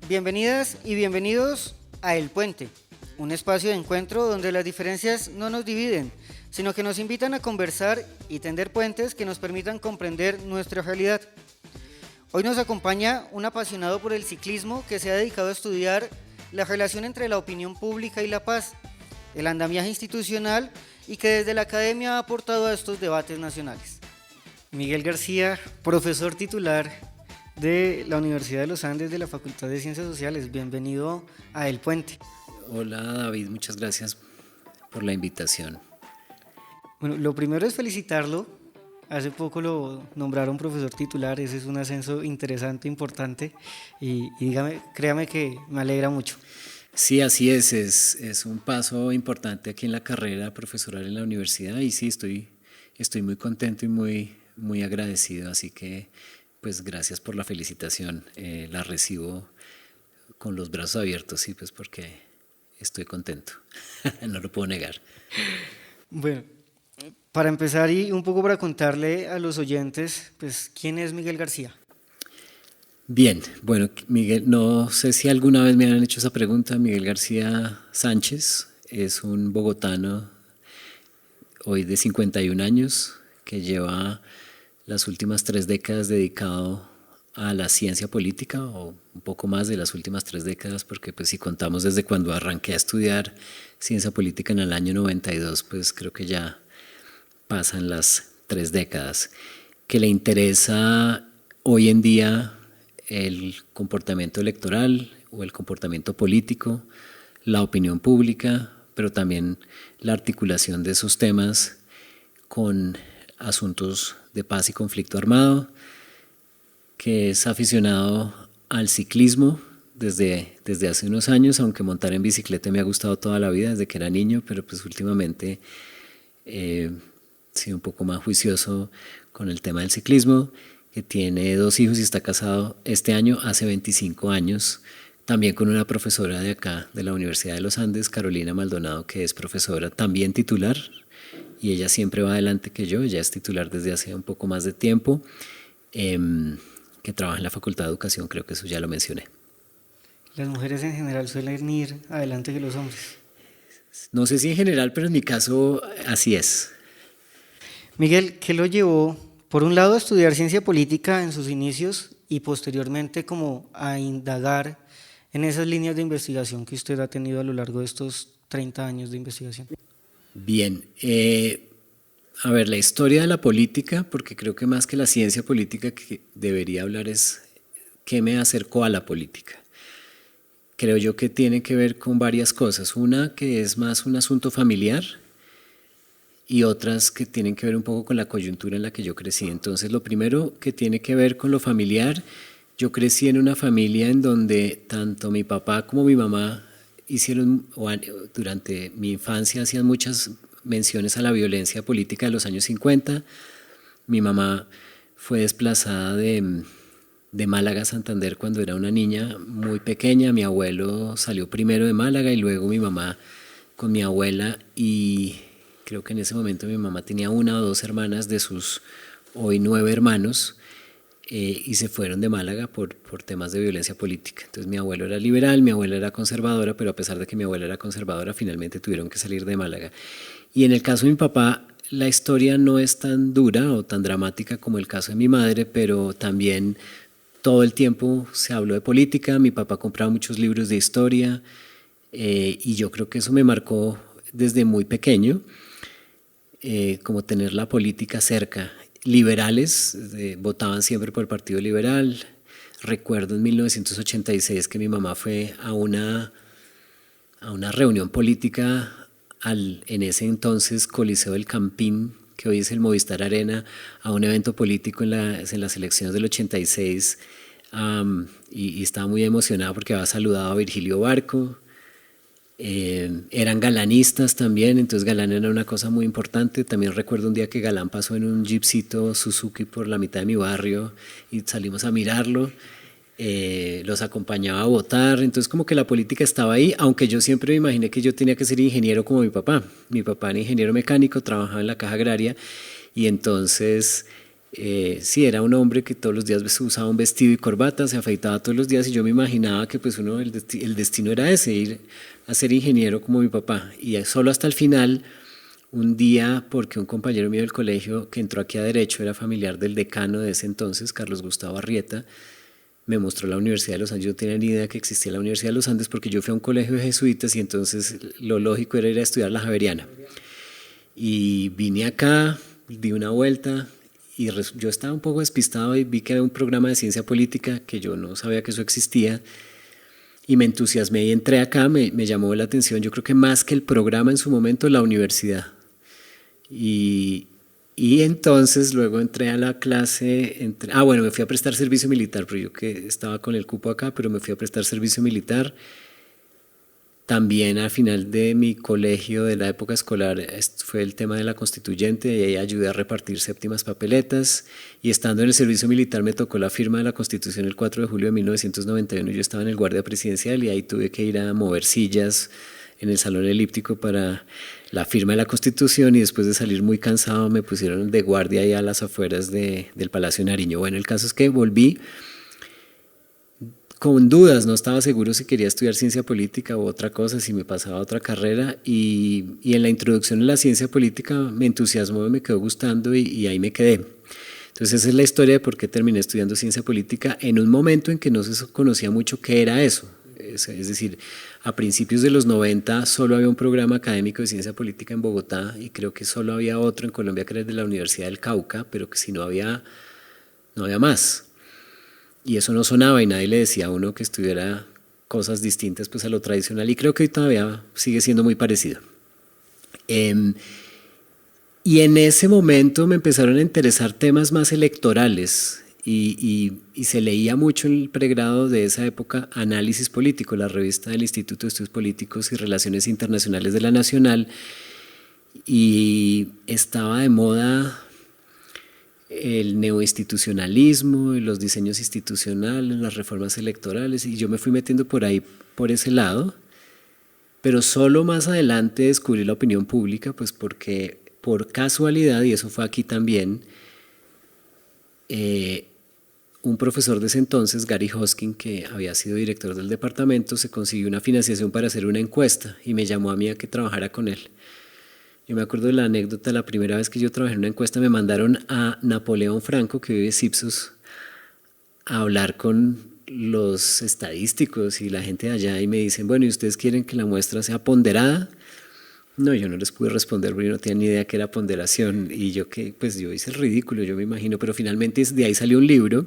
Bienvenidas y bienvenidos a El Puente, un espacio de encuentro donde las diferencias no nos dividen, sino que nos invitan a conversar y tender puentes que nos permitan comprender nuestra realidad. Hoy nos acompaña un apasionado por el ciclismo que se ha dedicado a estudiar la relación entre la opinión pública y la paz, el andamiaje institucional y que desde la academia ha aportado a estos debates nacionales. Miguel García, profesor titular de la Universidad de los Andes de la Facultad de Ciencias Sociales. Bienvenido a El Puente. Hola David, muchas gracias por la invitación. Bueno, lo primero es felicitarlo. Hace poco lo nombraron profesor titular, ese es un ascenso interesante, importante y créame que me alegra mucho. Sí, así es un paso importante aquí en la carrera profesoral en la universidad y sí, estoy muy contento y muy agradecido, así que pues gracias por la felicitación, la recibo con los brazos abiertos, sí, pues porque estoy contento, no lo puedo negar. Bueno, para empezar y un poco para contarle a los oyentes, pues, ¿quién es Miguel García? Bien, bueno, Miguel, no sé si alguna vez me han hecho esa pregunta. Miguel García Sánchez es un bogotano hoy de 51 años que lleva las últimas 3 décadas dedicado a la ciencia política, o un poco más de las últimas 3 décadas, porque pues si contamos desde cuando arranqué a estudiar ciencia política en el año 92, pues creo que ya pasan las 3 décadas, que le interesa hoy en día el comportamiento electoral o el comportamiento político, la opinión pública, pero también la articulación de esos temas con asuntos de paz y conflicto armado, que es aficionado al ciclismo desde hace unos años, aunque montar en bicicleta me ha gustado toda la vida desde que era niño, pero pues últimamente he sido un poco más juicioso con el tema del ciclismo, que tiene 2 hijos y está casado este año, hace 25 años, también con una profesora de acá, de la Universidad de los Andes, Carolina Maldonado, que es profesora también titular, y ella siempre va adelante que yo, ella es titular desde hace un poco más de tiempo, que trabaja en la Facultad de Educación, creo que eso ya lo mencioné. Las mujeres en general suelen ir adelante que los hombres. No sé si en general, pero en mi caso así es. Miguel, ¿qué lo llevó, por un lado, a estudiar ciencia política en sus inicios y posteriormente como a indagar en esas líneas de investigación que usted ha tenido a lo largo de estos 30 años de investigación? Bien, a ver, la historia de la política, porque creo que más que la ciencia política que debería hablar es qué me acercó a la política. Creo yo que tiene que ver con varias cosas. Una que es más un asunto familiar y otras que tienen que ver un poco con la coyuntura en la que yo crecí. Entonces, lo primero que tiene que ver con lo familiar, yo crecí en una familia en donde tanto mi papá como mi mamá durante mi infancia hacían muchas menciones a la violencia política de los años 50. Mi mamá fue desplazada de Málaga a Santander cuando era una niña muy pequeña. Mi abuelo salió primero de Málaga y luego mi mamá con mi abuela, y creo que en ese momento mi mamá tenía 1 o 2 hermanas de sus hoy 9 hermanos, y se fueron de Málaga por temas de violencia política. Entonces mi abuelo era liberal, mi abuela era conservadora, pero a pesar de que mi abuela era conservadora, finalmente tuvieron que salir de Málaga. Y en el caso de mi papá, la historia no es tan dura o tan dramática como el caso de mi madre, pero también todo el tiempo se habló de política. Mi papá compraba muchos libros de historia, y yo creo que eso me marcó desde muy pequeño, como tener la política cerca. Liberales, votaban siempre por el Partido Liberal. Recuerdo en 1986 que mi mamá fue a una reunión política en ese entonces Coliseo del Campín, que hoy es el Movistar Arena, a un evento político en las elecciones del 86, y estaba muy emocionada porque había saludado a Virgilio Barco. Eran galanistas también, entonces Galán era una cosa muy importante. También recuerdo un día que Galán pasó en un jeepcito Suzuki por la mitad de mi barrio y salimos a mirarlo. Los acompañaba a votar, entonces como que la política estaba ahí, aunque yo siempre me imaginé que yo tenía que ser ingeniero como mi papá. Mi papá era ingeniero mecánico, trabajaba en la Caja Agraria, y entonces Sí, era un hombre que todos los días usaba un vestido y corbata, se afeitaba todos los días y yo me imaginaba que pues el destino era ese, ir a ser ingeniero como mi papá. Y solo hasta el final, un día, porque un compañero mío del colegio que entró aquí a Derecho era familiar del decano de ese entonces, Carlos Gustavo Arrieta, me mostró la Universidad de los Andes. Yo no tenía ni idea que existía la Universidad de los Andes porque yo fui a un colegio de jesuitas y entonces lo lógico era ir a estudiar la Javeriana. Y vine acá, di una vuelta y yo estaba un poco despistado y vi que había un programa de ciencia política que yo no sabía que eso existía y me entusiasmé y entré acá, me llamó la atención, yo creo que más que el programa en su momento, la universidad. Y, y entonces luego entré a la clase, bueno, me fui a prestar servicio militar, pero yo que estaba con el cupo acá, pero me fui a prestar servicio militar. También al final de mi colegio, de la época escolar, fue el tema de la constituyente y ahí ayudé a repartir séptimas papeletas y estando en el servicio militar me tocó la firma de la Constitución el 4 de julio de 1991. Yo estaba en el guardia presidencial y ahí tuve que ir a mover sillas en el salón elíptico para la firma de la Constitución y después de salir muy cansado me pusieron de guardia ahí a las afueras del Palacio Nariño. Bueno, el caso es que volví con dudas, no estaba seguro si quería estudiar ciencia política u otra cosa, si me pasaba a otra carrera y en la introducción a la ciencia política me entusiasmó, me quedó gustando y ahí me quedé. Entonces esa es la historia de por qué terminé estudiando ciencia política en un momento en que no se conocía mucho qué era eso. Es decir, a principios de los 90 solo había un programa académico de ciencia política en Bogotá y creo que solo había otro en Colombia que era el de la Universidad del Cauca, pero que si no había, no había más. Y eso no sonaba y nadie le decía a uno que estudiara cosas distintas pues a lo tradicional y creo que hoy todavía sigue siendo muy parecido. Y en ese momento me empezaron a interesar temas más electorales y se leía mucho en el pregrado de esa época Análisis Político, la revista del Instituto de Estudios Políticos y Relaciones Internacionales de la Nacional, y estaba de moda el neoinstitucionalismo, los diseños institucionales, las reformas electorales, y yo me fui metiendo por ahí, por ese lado, pero solo más adelante descubrí la opinión pública, pues porque por casualidad, y eso fue aquí también, un profesor de ese entonces, Gary Hoskin, que había sido director del departamento, se consiguió una financiación para hacer una encuesta y me llamó a mí a que trabajara con él. Yo me acuerdo de la anécdota, la primera vez que yo trabajé en una encuesta me mandaron a Napoleón Franco, que vive en Ipsos, a hablar con los estadísticos y la gente de allá y me dicen, bueno, ¿y ustedes quieren que la muestra sea ponderada? No, yo no les pude responder porque yo no tenía ni idea qué era ponderación y yo que, pues yo hice el ridículo, yo me imagino, pero finalmente de ahí salió un libro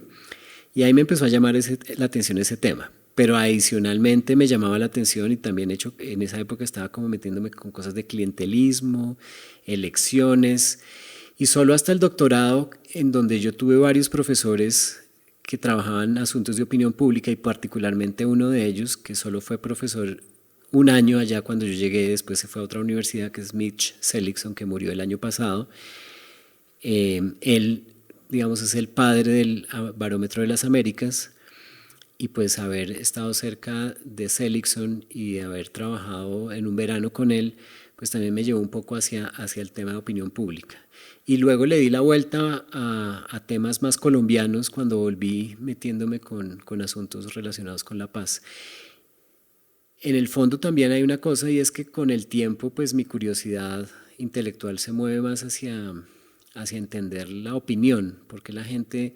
y ahí me empezó a llamar la atención ese tema. Pero adicionalmente me llamaba la atención y también en esa época estaba como metiéndome con cosas de clientelismo, elecciones y solo hasta el doctorado en donde yo tuve varios profesores que trabajaban asuntos de opinión pública y particularmente uno de ellos que solo fue profesor un año allá cuando yo llegué, después se fue a otra universidad que es Mitch Seligson que murió el año pasado. Él, digamos, es el padre del Barómetro de las Américas. Y pues haber estado cerca de Seligson y de haber trabajado en un verano con él, pues también me llevó un poco hacia el tema de opinión pública. Y luego le di la vuelta a temas más colombianos cuando volví metiéndome con asuntos relacionados con la paz. En el fondo también hay una cosa y es que con el tiempo pues mi curiosidad intelectual se mueve más hacia entender la opinión, porque la gente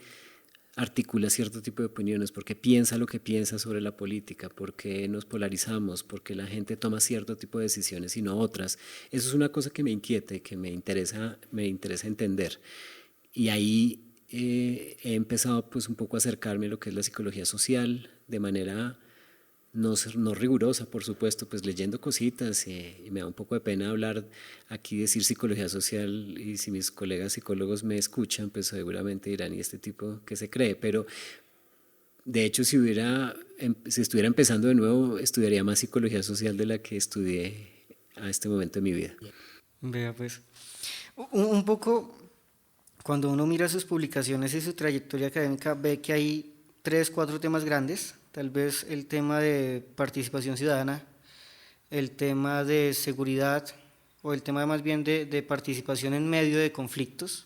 articula cierto tipo de opiniones, porque piensa lo que piensa sobre la política, porque nos polarizamos, porque la gente toma cierto tipo de decisiones y no otras. Eso es una cosa que me inquieta y que me interesa entender. Y ahí he empezado pues un poco a acercarme a lo que es la psicología social de manera no rigurosa, por supuesto, pues leyendo cositas y me da un poco de pena hablar aquí, decir psicología social y si mis colegas psicólogos me escuchan, pues seguramente dirán, ¿y este tipo qué se cree? Pero de hecho, si estuviera empezando de nuevo, estudiaría más psicología social de la que estudié a este momento de mi vida. Vea pues, un poco cuando uno mira sus publicaciones y su trayectoria académica ve que hay tres, cuatro temas grandes, tal vez el tema de participación ciudadana, el tema de seguridad o el tema más bien de participación en medio de conflictos.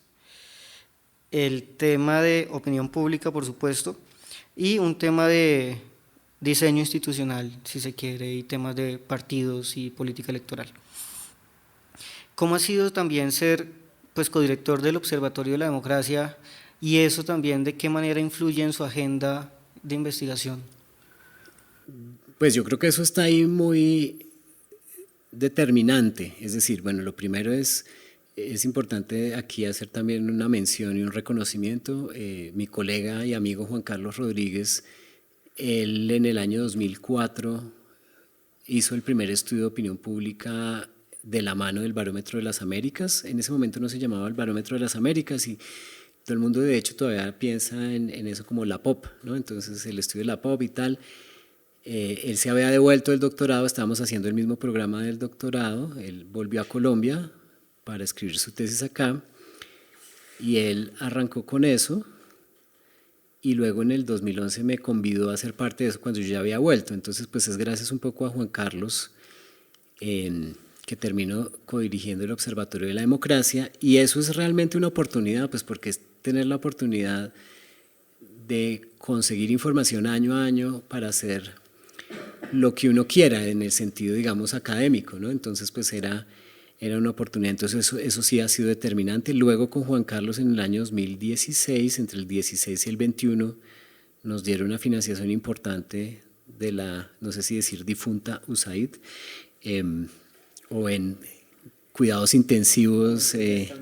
el tema de opinión pública, por supuesto, y un tema de diseño institucional, si se quiere, y temas de partidos y política electoral. ¿Cómo ha sido también ser pues codirector del Observatorio de la Democracia y eso también de qué manera influye en su agenda de investigación? Pues yo creo que eso está ahí muy determinante, es decir, bueno, lo primero es importante aquí hacer también una mención y un reconocimiento. Mi colega y amigo Juan Carlos Rodríguez, él en el año 2004 hizo el primer estudio de opinión pública de la mano del Barómetro de las Américas. En ese momento no se llamaba el Barómetro de las Américas y todo el mundo de hecho todavía piensa en eso como la POP, ¿no? Entonces el estudio de la POP y tal. Él se había devuelto del doctorado, estábamos haciendo el mismo programa del doctorado, él volvió a Colombia para escribir su tesis acá y él arrancó con eso y luego en el 2011 me convidó a ser parte de eso cuando yo ya había vuelto. Entonces pues es gracias un poco a Juan Carlos que termino codirigiendo el Observatorio de la Democracia y eso es realmente una oportunidad, pues porque es tener la oportunidad de conseguir información año a año para hacer lo que uno quiera en el sentido, digamos, académico, ¿no? Entonces, pues era una oportunidad. Entonces, eso sí ha sido determinante. Luego, con Juan Carlos, en el año 2016, entre el 16 y el 21, nos dieron una financiación importante de la, no sé si decir difunta USAID, o en cuidados intensivos. Y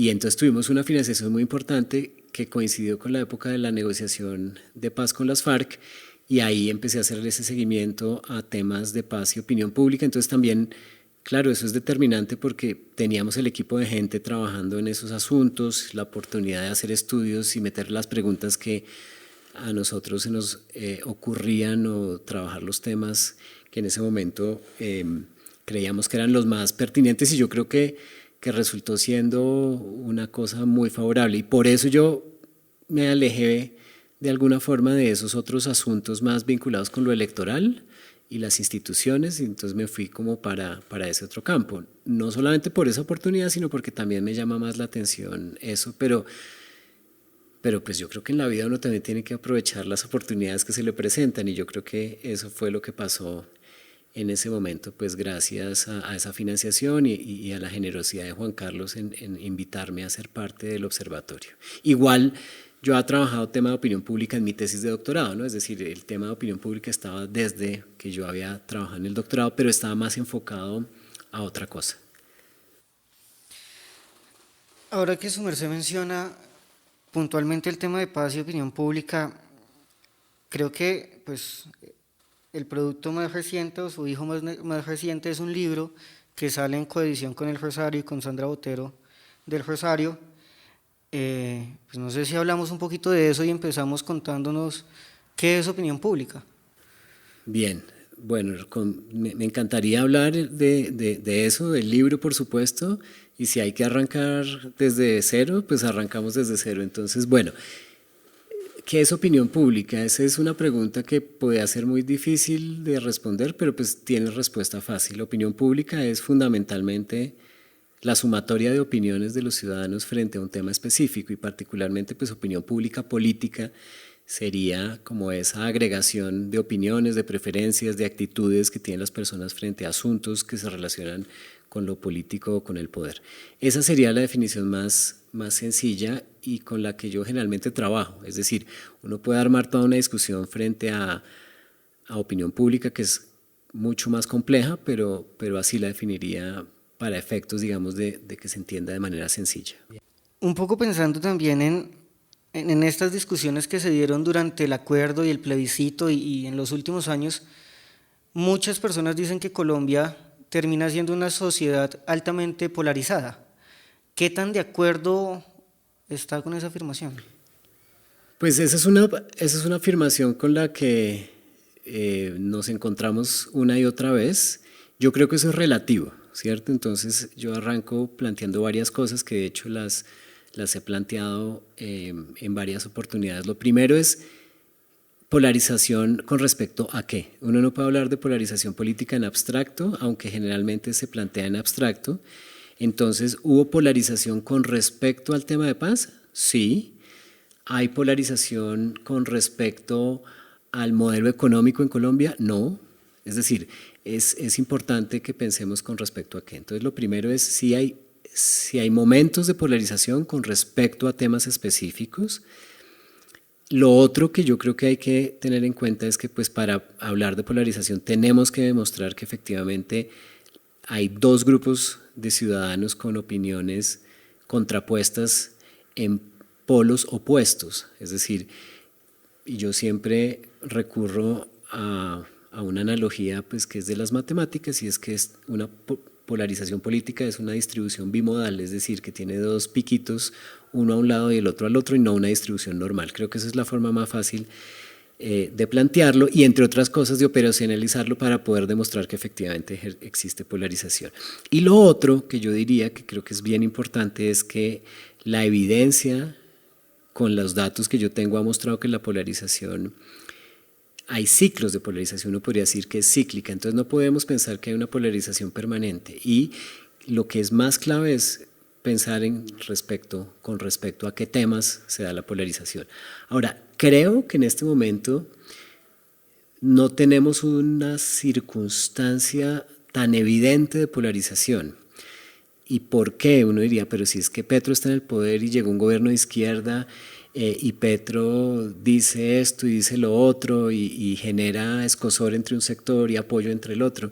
entonces tuvimos una financiación muy importante que coincidió con la época de la negociación de paz con las FARC, y ahí empecé a hacer ese seguimiento a temas de paz y opinión pública. Entonces también, claro, eso es determinante porque teníamos el equipo de gente trabajando en esos asuntos, la oportunidad de hacer estudios y meter las preguntas que a nosotros se nos ocurrían o trabajar los temas que en ese momento creíamos que eran los más pertinentes y yo creo que resultó siendo una cosa muy favorable y por eso yo me alejé de alguna forma de esos otros asuntos más vinculados con lo electoral y las instituciones, y entonces me fui como para ese otro campo. No solamente por esa oportunidad, sino porque también me llama más la atención eso, pero pues yo creo que en la vida uno también tiene que aprovechar las oportunidades que se le presentan, y yo creo que eso fue lo que pasó en ese momento, pues gracias a esa financiación y a la generosidad de Juan Carlos en invitarme a ser parte del observatorio. Igual, yo he trabajado tema de opinión pública en mi tesis de doctorado, ¿no? Es decir, el tema de opinión pública estaba desde que yo había trabajado en el doctorado, pero estaba más enfocado a otra cosa. Ahora que su merced menciona puntualmente el tema de paz y opinión pública, creo que pues, el producto más reciente o su hijo más reciente es un libro que sale en coedición con El Rosario y con Sandra Botero del Rosario. Pues no sé si hablamos un poquito de eso y empezamos contándonos qué es opinión pública. Bien, bueno, me encantaría hablar de eso, del libro por supuesto, y si hay que arrancar desde cero, pues arrancamos desde cero. Entonces, bueno, ¿qué es opinión pública? Esa es una pregunta que puede ser muy difícil de responder, pero pues tiene respuesta fácil. La opinión pública es fundamentalmente la sumatoria de opiniones de los ciudadanos frente a un tema específico y particularmente pues opinión pública política sería como esa agregación de opiniones, de preferencias, de actitudes que tienen las personas frente a asuntos que se relacionan con lo político o con el poder. Esa sería la definición más sencilla y con la que yo generalmente trabajo. Es decir, uno puede armar toda una discusión frente a opinión pública que es mucho más compleja, pero así la definiría para efectos, digamos, de que se entienda de manera sencilla. Un poco pensando también en estas discusiones que se dieron durante el acuerdo y el plebiscito y en los últimos años, muchas personas dicen que Colombia termina siendo una sociedad altamente polarizada. ¿Qué tan de acuerdo está con esa afirmación? Pues esa es una afirmación con la que nos encontramos una y otra vez. Yo creo que eso es relativo, ¿cierto? Entonces yo arranco planteando varias cosas que de hecho las he planteado en varias oportunidades. Lo primero es polarización con respecto a qué. Uno no puede hablar de polarización política en abstracto, aunque generalmente se plantea en abstracto. Entonces, ¿hubo polarización con respecto al tema de paz? Sí. ¿Hay polarización con respecto al modelo económico en Colombia? No. Es decir, es importante que pensemos con respecto a qué. Entonces, lo primero es si hay momentos de polarización con respecto a temas específicos. Lo otro que yo creo que hay que tener en cuenta es que pues para hablar de polarización tenemos que demostrar que efectivamente hay dos grupos de ciudadanos con opiniones contrapuestas en polos opuestos. Es decir, y yo siempre recurro a una analogía pues, que es de las matemáticas, y es que es una polarización política es una distribución bimodal, es decir, que tiene dos piquitos, uno a un lado y el otro al otro, y no una distribución normal. Creo que esa es la forma más fácil de plantearlo y, entre otras cosas, de operacionalizarlo para poder demostrar que efectivamente existe polarización. Y lo otro que yo diría que creo que es bien importante es que la evidencia con los datos que yo tengo ha mostrado que la polarización, hay ciclos de polarización, uno podría decir que es cíclica, entonces no podemos pensar que hay una polarización permanente, y lo que es más clave es pensar con respecto a qué temas se da la polarización. Ahora, creo que en este momento no tenemos una circunstancia tan evidente de polarización. ¿Y por qué? Uno diría, pero si es que Petro está en el poder y llegó un gobierno de izquierda y Petro dice esto y dice lo otro y genera escozor entre un sector y apoyo entre el otro.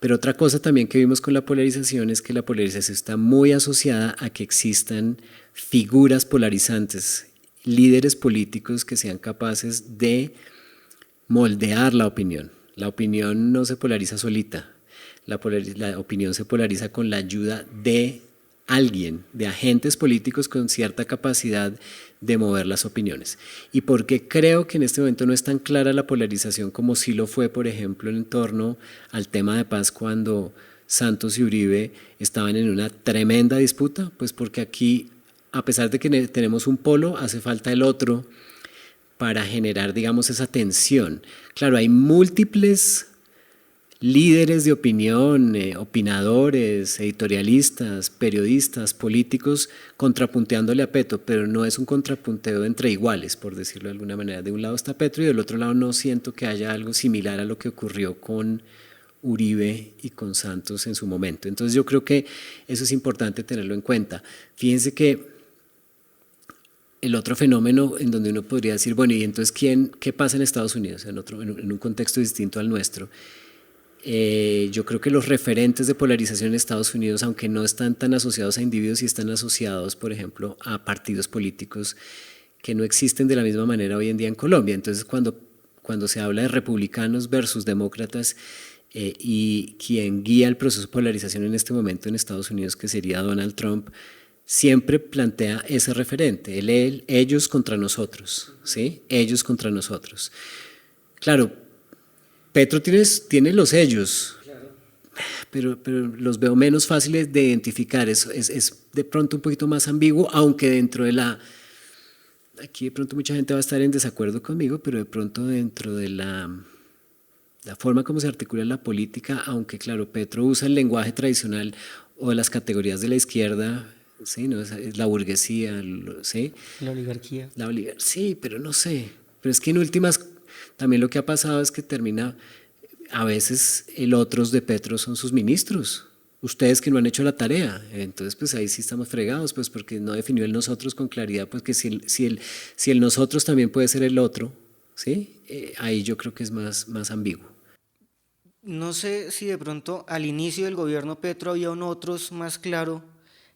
Pero otra cosa también que vimos con la polarización es que la polarización está muy asociada a que existan figuras polarizantes, líderes políticos que sean capaces de moldear la opinión. La opinión no se polariza solita. La opinión se polariza con la ayuda de alguien, de agentes políticos con cierta capacidad de mover las opiniones. Y porque creo que en este momento no es tan clara la polarización como sí lo fue, por ejemplo, en torno al tema de paz cuando Santos y Uribe estaban en una tremenda disputa, pues porque aquí, a pesar de que tenemos un polo, hace falta el otro para generar, digamos, esa tensión. Claro, hay múltiples líderes de opinión, opinadores, editorialistas, periodistas, políticos contrapunteándole a Petro, pero no es un contrapunteo entre iguales, por decirlo de alguna manera. De un lado está Petro y del otro lado no siento que haya algo similar a lo que ocurrió con Uribe y con Santos en su momento. Entonces yo creo que eso es importante tenerlo en cuenta. Fíjense que el otro fenómeno en donde uno podría decir, bueno, ¿y entonces qué pasa en Estados Unidos, en un contexto distinto al nuestro? Yo creo que los referentes de polarización en Estados Unidos, aunque no están tan asociados a individuos, sí están asociados, por ejemplo, a partidos políticos que no existen de la misma manera hoy en día en Colombia. Entonces, cuando se habla de republicanos versus demócratas y quien guía el proceso de polarización en este momento en Estados Unidos, que sería Donald Trump, siempre plantea ese referente, ellos contra nosotros, ¿sí? Ellos contra nosotros. Claro, Petro tiene los ellos, pero los veo menos fáciles de identificar, es de pronto un poquito más ambiguo, aunque dentro de aquí de pronto mucha gente va a estar en desacuerdo conmigo, pero de pronto dentro de la forma como se articula la política, aunque claro, Petro usa el lenguaje tradicional o las categorías de la izquierda, sí, ¿no? Es la burguesía, ¿sí? La oligarquía. Sí, pero no sé, pero es que en últimas también lo que ha pasado es que a veces otros de Petro son sus ministros, ustedes que no han hecho la tarea, entonces pues ahí sí estamos fregados, pues porque no definió el nosotros con claridad, pues que si el nosotros también puede ser el otro, ¿sí? Ahí yo creo que es más ambiguo. No sé si de pronto al inicio del gobierno Petro había un otros más claro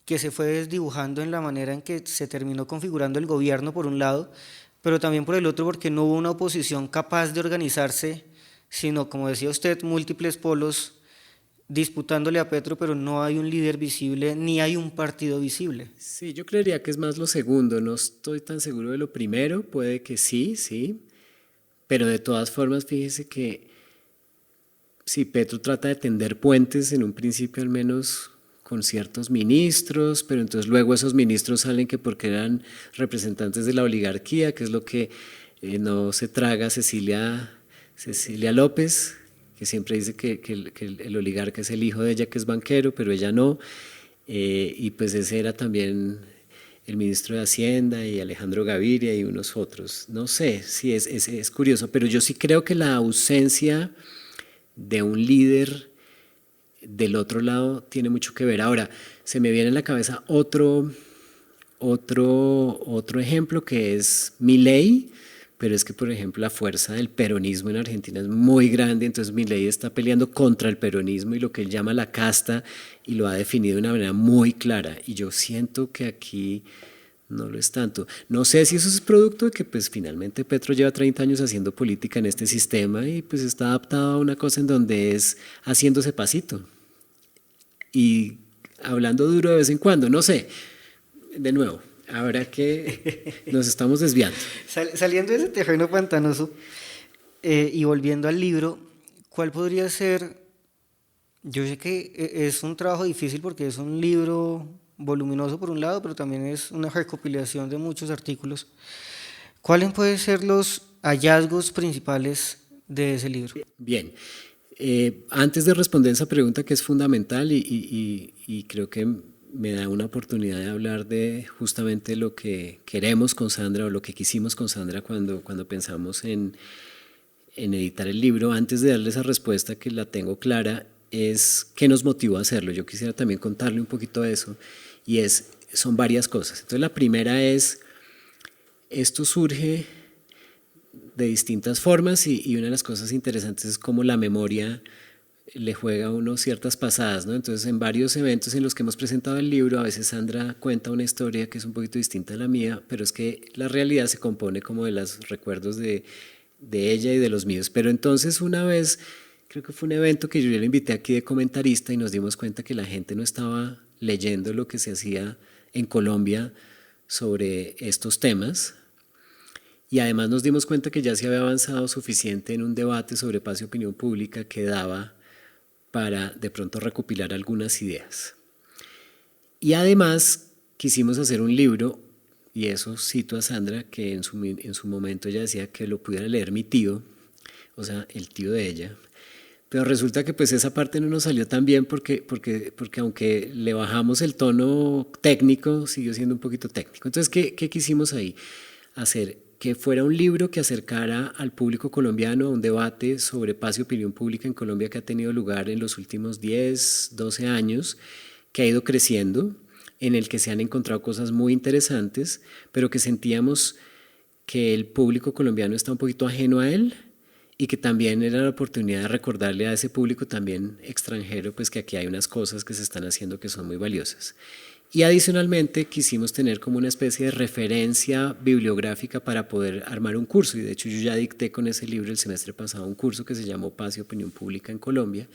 que se fue desdibujando en la manera en que se terminó configurando el gobierno por un lado, pero también por el otro porque no hubo una oposición capaz de organizarse, sino, como decía usted, múltiples polos disputándole a Petro, pero no hay un líder visible ni hay un partido visible. Sí, yo creería que es más lo segundo, no estoy tan seguro de lo primero, puede que sí, pero de todas formas fíjese que sí, Petro trata de tender puentes en un principio al menos con ciertos ministros, pero entonces luego esos ministros salen que porque eran representantes de la oligarquía, que es lo que no se traga Cecilia López, que siempre dice que el oligarca es el hijo de ella, que es banquero, pero ella no. y pues ese era también el ministro de Hacienda y Alejandro Gaviria y unos otros. No sé, sí, es curioso, pero yo sí creo que la ausencia de un líder del otro lado tiene mucho que ver. Ahora, se me viene en la cabeza otro ejemplo que es Milei, pero es que, por ejemplo, la fuerza del peronismo en Argentina es muy grande, entonces Milei está peleando contra el peronismo y lo que él llama la casta, y lo ha definido de una manera muy clara, y yo siento que aquí no lo es tanto. No sé si eso es producto de que pues finalmente Petro lleva 30 años haciendo política en este sistema y pues está adaptado a una cosa en donde es haciéndose pasito y hablando duro de vez en cuando, no sé, de nuevo, ahora que nos estamos desviando. Saliendo de ese terreno pantanoso y volviendo al libro, ¿cuál podría ser? Yo sé que es un trabajo difícil porque es un libro voluminoso por un lado, pero también es una recopilación de muchos artículos. ¿Cuáles pueden ser los hallazgos principales de ese libro? Bien, antes de responder esa pregunta que es fundamental y creo que me da una oportunidad de hablar de justamente lo que queremos con Sandra o lo que quisimos con Sandra cuando pensamos en editar el libro, antes de darle esa respuesta que la tengo clara, es qué nos motivó a hacerlo. Yo quisiera también contarle un poquito de eso y son varias cosas. Entonces la primera es, esto surge de distintas formas y una de las cosas interesantes es cómo la memoria le juega a uno ciertas pasadas, ¿no? Entonces, en varios eventos en los que hemos presentado el libro, a veces Sandra cuenta una historia que es un poquito distinta a la mía, pero es que la realidad se compone como de los recuerdos de ella y de los míos. Pero entonces una vez, creo que fue un evento que yo le invité aquí de comentarista y nos dimos cuenta que la gente no estaba leyendo lo que se hacía en Colombia sobre estos temas. Y además nos dimos cuenta que ya se había avanzado suficiente en un debate sobre paz y opinión pública que daba para de pronto recopilar algunas ideas. Y además quisimos hacer un libro, y eso cito a Sandra, que en su momento ella decía que lo pudiera leer mi tío, o sea, el tío de ella. Pero resulta que pues esa parte no nos salió tan bien porque aunque le bajamos el tono técnico, siguió siendo un poquito técnico. Entonces, ¿qué quisimos ahí? Hacer que fuera un libro que acercara al público colombiano a un debate sobre paz y opinión pública en Colombia que ha tenido lugar en los últimos 10, 12 años, que ha ido creciendo, en el que se han encontrado cosas muy interesantes, pero que sentíamos que el público colombiano está un poquito ajeno a él y que también era la oportunidad de recordarle a ese público también extranjero pues que aquí hay unas cosas que se están haciendo que son muy valiosas. Y adicionalmente quisimos tener como una especie de referencia bibliográfica para poder armar un curso, y de hecho yo ya dicté con ese libro el semestre pasado un curso que se llamó Paz y Opinión Pública en Colombia,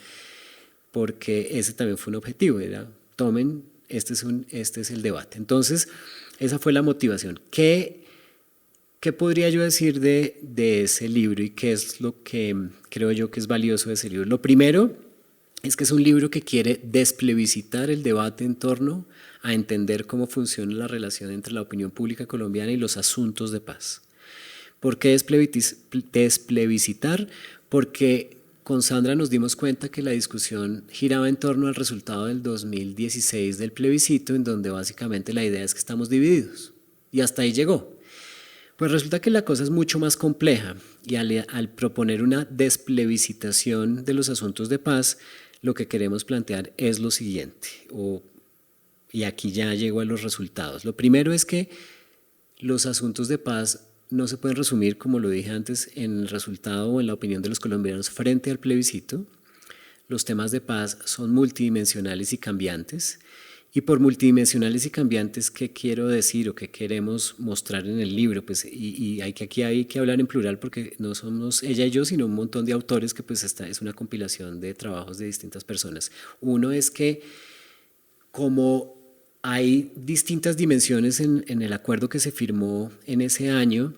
porque ese también fue un objetivo, era tomen, este es el debate. Entonces, esa fue la motivación. ¿Qué podría yo decir de ese libro y qué es lo que creo yo que es valioso de ese libro? Lo primero es que es un libro que quiere desplebiscitar el debate en torno a entender cómo funciona la relación entre la opinión pública colombiana y los asuntos de paz. ¿Por qué desplebiscitar? Porque con Sandra nos dimos cuenta que la discusión giraba en torno al resultado del 2016 del plebiscito, en donde básicamente la idea es que estamos divididos. Y hasta ahí llegó. Pues resulta que la cosa es mucho más compleja y al proponer una desplebiscitación de los asuntos de paz, lo que queremos plantear es lo siguiente, y aquí ya llego a los resultados. Lo primero es que los asuntos de paz no se pueden resumir, como lo dije antes, en el resultado o en la opinión de los colombianos frente al plebiscito. Los temas de paz son multidimensionales y cambiantes. Y por multidimensionales y cambiantes, ¿qué quiero decir o qué queremos mostrar en el libro? Pues, aquí hay que hablar en plural porque no somos ella y yo, sino un montón de autores que pues esta es una compilación de trabajos de distintas personas. Uno es que como hay distintas dimensiones en el acuerdo que se firmó en ese año,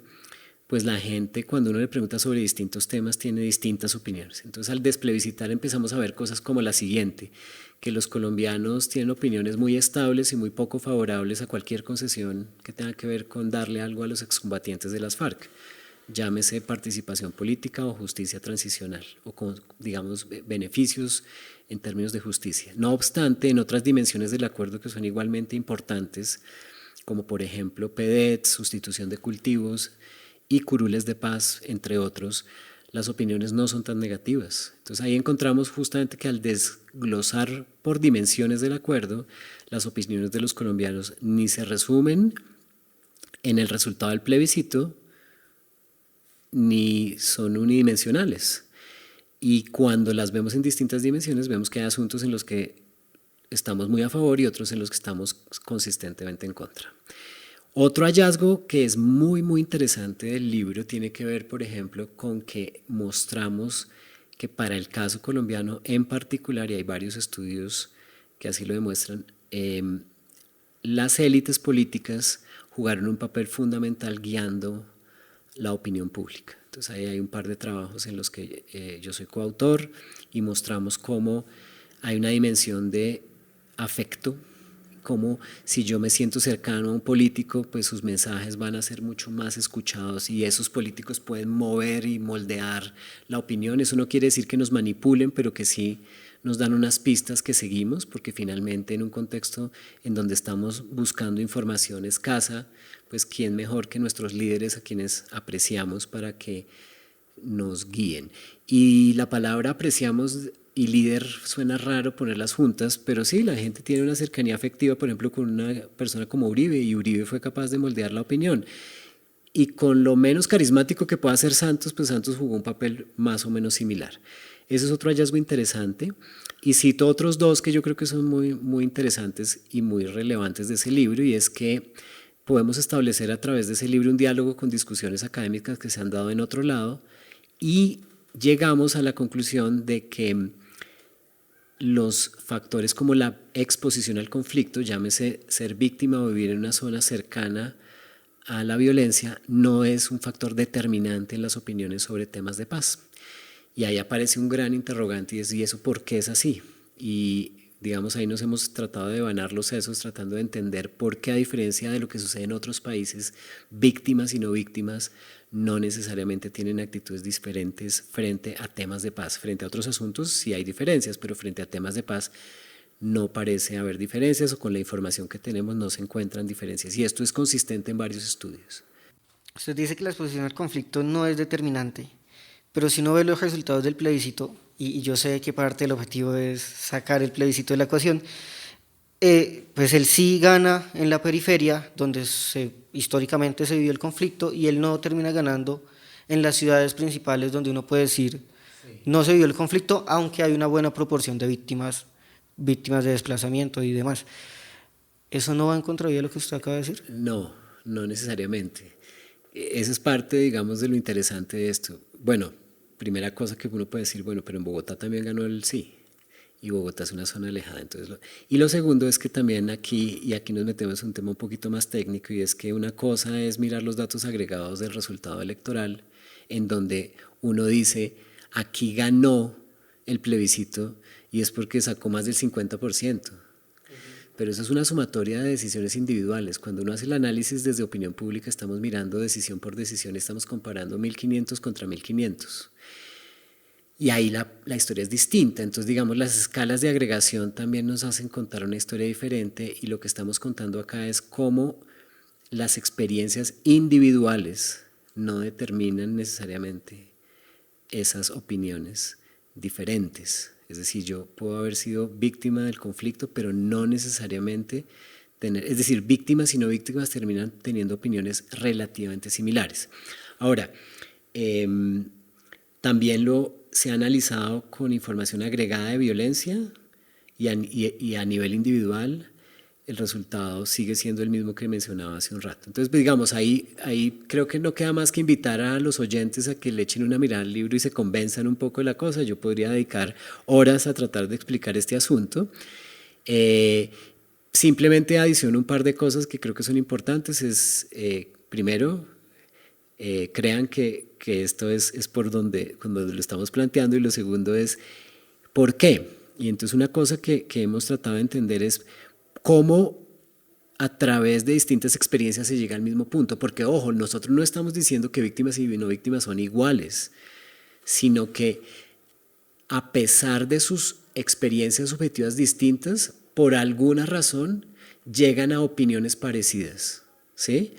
pues la gente cuando uno le pregunta sobre distintos temas tiene distintas opiniones. Entonces al desplebiscitar empezamos a ver cosas como la siguiente, que los colombianos tienen opiniones muy estables y muy poco favorables a cualquier concesión que tenga que ver con darle algo a los excombatientes de las FARC. llámese participación política o justicia transicional, o con, digamos, beneficios en términos de justicia. No obstante, en otras dimensiones del acuerdo que son igualmente importantes, como por ejemplo PEDET, sustitución de cultivos y curules de paz, entre otros, las opiniones no son tan negativas. Entonces ahí encontramos justamente que al desglosar por dimensiones del acuerdo, las opiniones de los colombianos ni se resumen en el resultado del plebiscito, ni son unidimensionales. Y cuando las vemos en distintas dimensiones, vemos que hay asuntos en los que estamos muy a favor y otros en los que estamos consistentemente en contra. Otro hallazgo que es muy interesante del libro tiene que ver, por ejemplo, con que mostramos que para el caso colombiano en particular, y hay varios estudios que así lo demuestran, las élites políticas jugaron un papel fundamental guiando la opinión pública. Entonces ahí hay un par de trabajos en los que yo soy coautor y mostramos cómo hay una dimensión de afecto, como si yo me siento cercano a un político, pues sus mensajes van a ser mucho más escuchados y esos políticos pueden mover y moldear la opinión. Eso no quiere decir que nos manipulen, pero que sí nos dan unas pistas que seguimos, porque finalmente en un contexto en donde estamos buscando información escasa, pues quién mejor que nuestros líderes a quienes apreciamos para que nos guíen. Y la palabra apreciamos y líder suena raro ponerlas juntas, pero sí, la gente tiene una cercanía afectiva, por ejemplo, con una persona como Uribe, y Uribe fue capaz de moldear la opinión. Y con lo menos carismático que pueda ser Santos, pues Santos jugó un papel más o menos similar. Ese es otro hallazgo interesante. Y cito otros dos que yo creo que son muy interesantes y muy relevantes de ese libro, y es que podemos establecer a través de ese libro un diálogo con discusiones académicas que se han dado en otro lado, y llegamos a la conclusión de que los factores como la exposición al conflicto, llámese ser víctima o vivir en una zona cercana a la violencia, no es un factor determinante en las opiniones sobre temas de paz. Y ahí aparece un gran interrogante, y es: ¿y eso por qué es así? Y digamos, ahí nos hemos tratado de devanar los sesos, tratando de entender por qué, a diferencia de lo que sucede en otros países, víctimas y no víctimas no necesariamente tienen actitudes diferentes frente a temas de paz. Frente a otros asuntos sí hay diferencias, pero frente a temas de paz no parece haber diferencias, o con la información que tenemos no se encuentran diferencias. Y esto es consistente en varios estudios. Usted dice que la exposición al conflicto no es determinante, pero si uno ve los resultados del plebiscito, y yo sé que parte del objetivo es sacar el plebiscito de la ecuación, pues el sí gana en la periferia, donde históricamente se vivió el conflicto, y el no termina ganando en las ciudades principales, donde uno puede decir no se vivió el conflicto, aunque hay una buena proporción de víctimas de desplazamiento y demás. ¿Eso no va en contravía de lo que usted acaba de decir? No, no necesariamente. Esa es parte, digamos, de lo interesante de esto. Bueno, primera cosa que uno puede decir, bueno, pero en Bogotá también ganó el sí, y Bogotá es una zona alejada. Entonces, y lo segundo es que también aquí nos metemos en un tema un poquito más técnico, y es que una cosa es mirar los datos agregados del resultado electoral, en donde uno dice, aquí ganó el plebiscito y es porque sacó más del 50%. Pero eso es una sumatoria de decisiones individuales. Cuando uno hace el análisis desde opinión pública, estamos mirando decisión por decisión, estamos comparando 1.500 contra 1.500. Y ahí la historia es distinta. Entonces, digamos, las escalas de agregación también nos hacen contar una historia diferente, y lo que estamos contando acá es cómo las experiencias individuales no determinan necesariamente esas opiniones diferentes. Es decir, yo puedo haber sido víctima del conflicto, pero no necesariamente es decir, víctimas y no víctimas terminan teniendo opiniones relativamente similares. Ahora, también se ha analizado con información agregada de violencia, y a nivel individual el resultado sigue siendo el mismo que mencionaba hace un rato. Entonces, digamos, ahí creo que no queda más que invitar a los oyentes a que le echen una mirada al libro y se convenzan un poco de la cosa. Yo podría dedicar horas a tratar de explicar este asunto. Simplemente adiciono un par de cosas que creo que son importantes. Primero, crean que esto es por donde cuando lo estamos planteando, y lo segundo es ¿por qué? Y entonces una cosa que hemos tratado de entender es cómo a través de distintas experiencias se llega al mismo punto, porque ojo, nosotros no estamos diciendo que víctimas y no víctimas son iguales, sino que a pesar de sus experiencias subjetivas distintas, por alguna razón llegan a opiniones parecidas, ¿sí?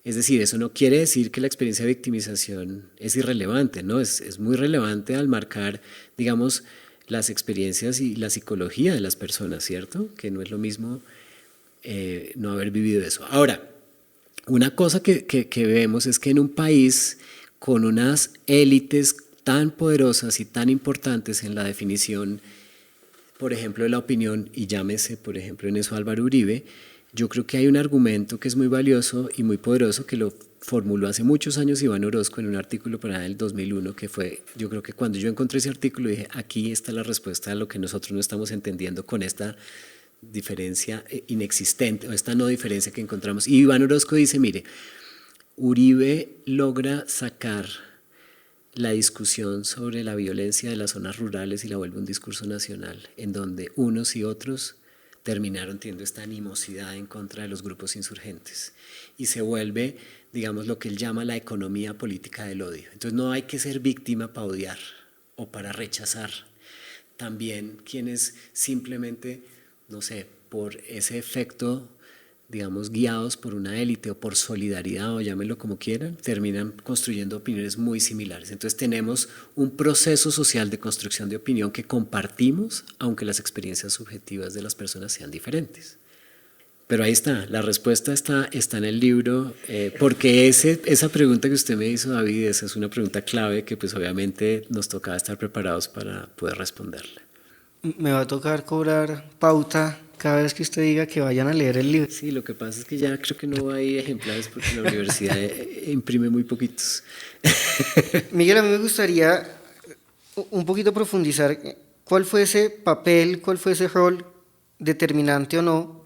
Es decir, eso no quiere decir que la experiencia de victimización es irrelevante, ¿no? Es muy relevante al marcar, digamos, las experiencias y la psicología de las personas, ¿cierto? Que no es lo mismo no haber vivido eso. Ahora, una cosa que vemos es que en un país con unas élites tan poderosas y tan importantes en la definición, por ejemplo, de la opinión, y llámese, por ejemplo, en eso Álvaro Uribe, yo creo que hay un argumento que es muy valioso y muy poderoso que lo formuló hace muchos años Iván Orozco en un artículo para el 2001, que fue, yo creo que cuando yo encontré ese artículo dije, aquí está la respuesta a lo que nosotros no estamos entendiendo con esta diferencia inexistente o esta no diferencia que encontramos. Y Iván Orozco dice, mire, Uribe logra sacar la discusión sobre la violencia de las zonas rurales y la vuelve un discurso nacional, en donde unos y otros terminaron teniendo esta animosidad en contra de los grupos insurgentes y se vuelve, digamos, lo que él llama la economía política del odio. Entonces no hay que ser víctima para odiar o para rechazar. También quienes simplemente, no sé, por ese efecto, digamos, guiados por una élite o por solidaridad o llámenlo como quieran, terminan construyendo opiniones muy similares. Entonces tenemos un proceso social de construcción de opinión que compartimos, aunque las experiencias subjetivas de las personas sean diferentes. Pero ahí está, la respuesta está en el libro, porque esa pregunta que usted me hizo, David, esa es una pregunta clave que pues obviamente nos tocaba estar preparados para poder responderla. Me va a tocar cobrar pauta cada vez que usted diga que vayan a leer el libro. Sí, lo que pasa es que ya creo que no hay ejemplares porque la universidad imprime muy poquitos. Miguel, a mí me gustaría un poquito profundizar cuál fue ese papel, cuál fue ese rol, determinante o no,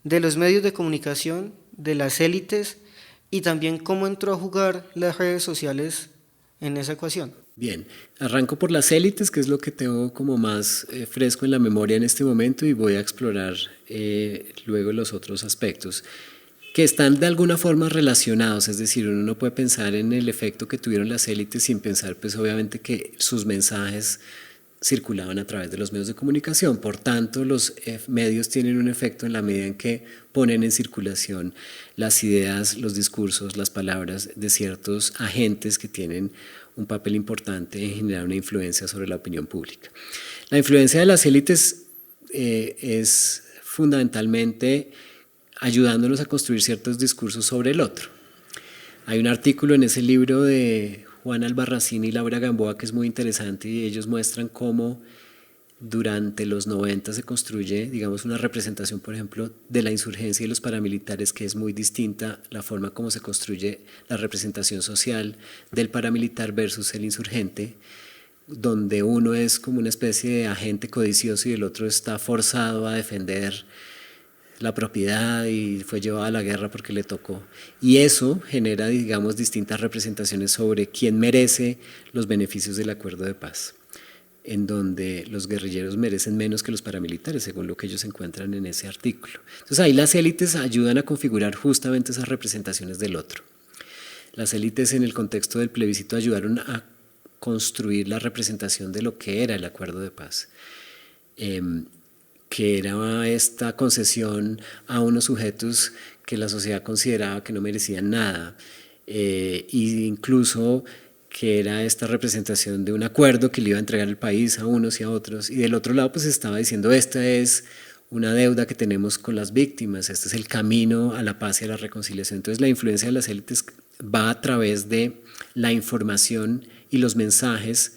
de los medios de comunicación, de las élites y también cómo entró a jugar las redes sociales en esa ecuación. Bien, arranco por las élites, que es lo que tengo como más fresco en la memoria en este momento y voy a explorar luego los otros aspectos que están de alguna forma relacionados, es decir, uno no puede pensar en el efecto que tuvieron las élites sin pensar pues obviamente que sus mensajes circulaban a través de los medios de comunicación, por tanto los medios tienen un efecto en la medida en que ponen en circulación las ideas, los discursos, las palabras de ciertos agentes que tienen un papel importante en generar una influencia sobre la opinión pública. La influencia de las élites es fundamentalmente ayudándonos a construir ciertos discursos sobre el otro. Hay un artículo en ese libro de Juan Albarracín y Laura Gamboa que es muy interesante y ellos muestran cómo durante los 90 se construye, digamos, una representación, por ejemplo, de la insurgencia y los paramilitares que es muy distinta la forma como se construye la representación social del paramilitar versus el insurgente, donde uno es como una especie de agente codicioso y el otro está forzado a defender la propiedad y fue llevado a la guerra porque le tocó. Y eso genera, digamos, distintas representaciones sobre quién merece los beneficios del acuerdo de paz, en donde los guerrilleros merecen menos que los paramilitares, según lo que ellos encuentran en ese artículo. Entonces ahí las élites ayudan a configurar justamente esas representaciones del otro. Las élites en el contexto del plebiscito ayudaron a construir la representación de lo que era el acuerdo de paz, que era esta concesión a unos sujetos que la sociedad consideraba que no merecían nada, e incluso que era esta representación de un acuerdo que le iba a entregar el país a unos y a otros, y del otro lado pues estaba diciendo esta es una deuda que tenemos con las víctimas, este es el camino a la paz y a la reconciliación. Entonces la influencia de las élites va a través de la información y los mensajes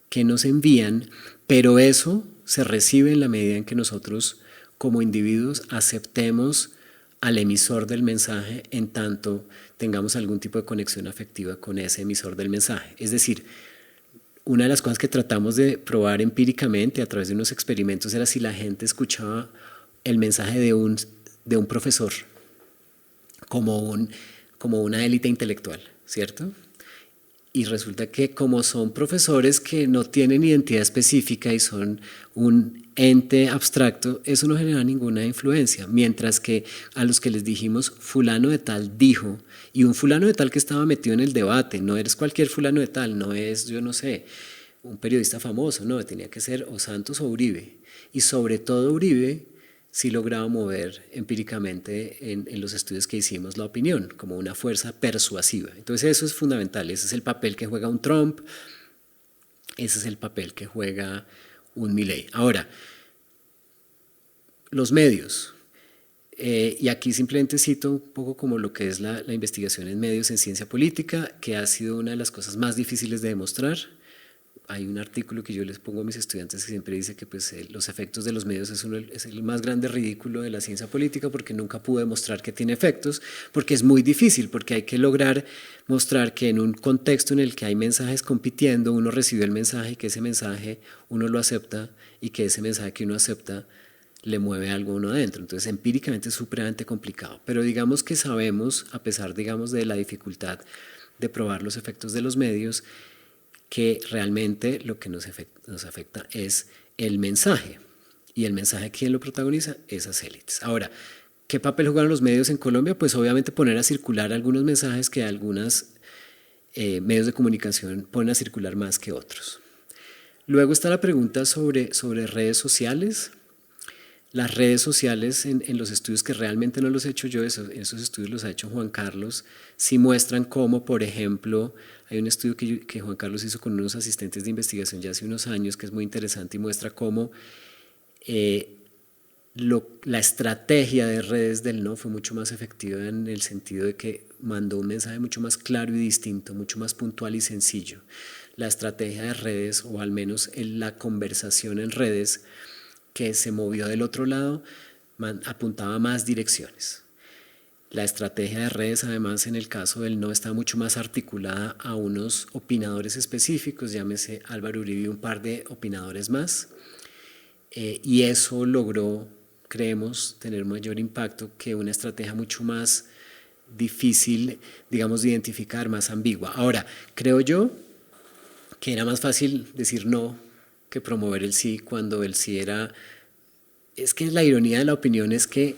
que nos envían, pero eso se recibe en la medida en que nosotros como individuos aceptemos al emisor del mensaje en tanto tengamos algún tipo de conexión afectiva con ese emisor del mensaje. Es decir, una de las cosas que tratamos de probar empíricamente a través de unos experimentos era si la gente escuchaba el mensaje de un profesor como una élite intelectual, ¿cierto? Y resulta que como son profesores que no tienen identidad específica y son un ente abstracto, eso no genera ninguna influencia. Mientras que a los que les dijimos fulano de tal dijo, y un fulano de tal que estaba metido en el debate, no eres cualquier fulano de tal, no es, yo no sé, un periodista famoso, no, tenía que ser o Santos o Uribe. Y sobre todo Uribe sí lograba mover empíricamente en los estudios que hicimos la opinión, como una fuerza persuasiva. Entonces eso es fundamental, ese es el papel que juega un Trump, ese es el papel que juega un Milei. Ahora, los medios, y aquí simplemente cito un poco como lo que es la investigación en medios en ciencia política, que ha sido una de las cosas más difíciles de demostrar. Hay un artículo que yo les pongo a mis estudiantes que siempre dice que pues, los efectos de los medios es el más grande ridículo de la ciencia política, porque nunca pude demostrar que tiene efectos, porque es muy difícil, porque hay que lograr mostrar que en un contexto en el que hay mensajes compitiendo, uno recibe el mensaje y que ese mensaje uno lo acepta y que ese mensaje que uno acepta le mueve algo a uno adentro. Entonces empíricamente es supremamente complicado, pero digamos que sabemos, a pesar digamos de la dificultad de probar los efectos de los medios, que realmente lo que nos afecta es el mensaje. Y el mensaje, ¿quién lo protagoniza? Esas élites. Ahora, ¿qué papel jugaron los medios en Colombia? Pues obviamente poner a circular algunos mensajes que algunos medios de comunicación ponen a circular más que otros. Luego está la pregunta sobre redes sociales. Las redes sociales en los estudios que realmente no los he hecho yo, esos estudios los ha hecho Juan Carlos, sí muestran cómo, por ejemplo, hay un estudio que Juan Carlos hizo con unos asistentes de investigación ya hace unos años que es muy interesante y muestra cómo la estrategia de redes del no fue mucho más efectiva en el sentido de que mandó un mensaje mucho más claro y distinto, mucho más puntual y sencillo. La estrategia de redes, o al menos en la conversación en redes, que se movió del otro lado, apuntaba a más direcciones. La estrategia de redes, además, en el caso del no, está mucho más articulada a unos opinadores específicos, llámese Álvaro Uribe y un par de opinadores más, y eso logró, creemos, tener mayor impacto que una estrategia mucho más difícil, digamos, de identificar, más ambigua. Ahora, creo yo que era más fácil decir no que promover el sí, cuando el sí era... Es que la ironía de la opinión es que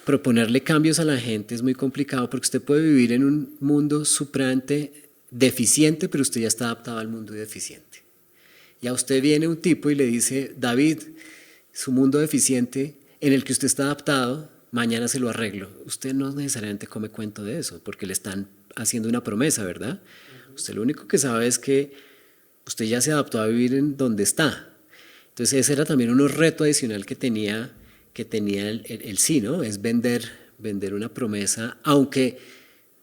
proponerle cambios a la gente es muy complicado, porque usted puede vivir en un mundo supremamente deficiente, pero usted ya está adaptado al mundo deficiente. Y a usted viene un tipo y le dice, David, su mundo deficiente en el que usted está adaptado, mañana se lo arreglo. Usted no necesariamente come cuento de eso, porque le están haciendo una promesa, ¿verdad? Usted lo único que sabe es que usted ya se adaptó a vivir en donde está. Entonces ese era también un reto adicional que tenía el sí, ¿no? Es vender una promesa, aunque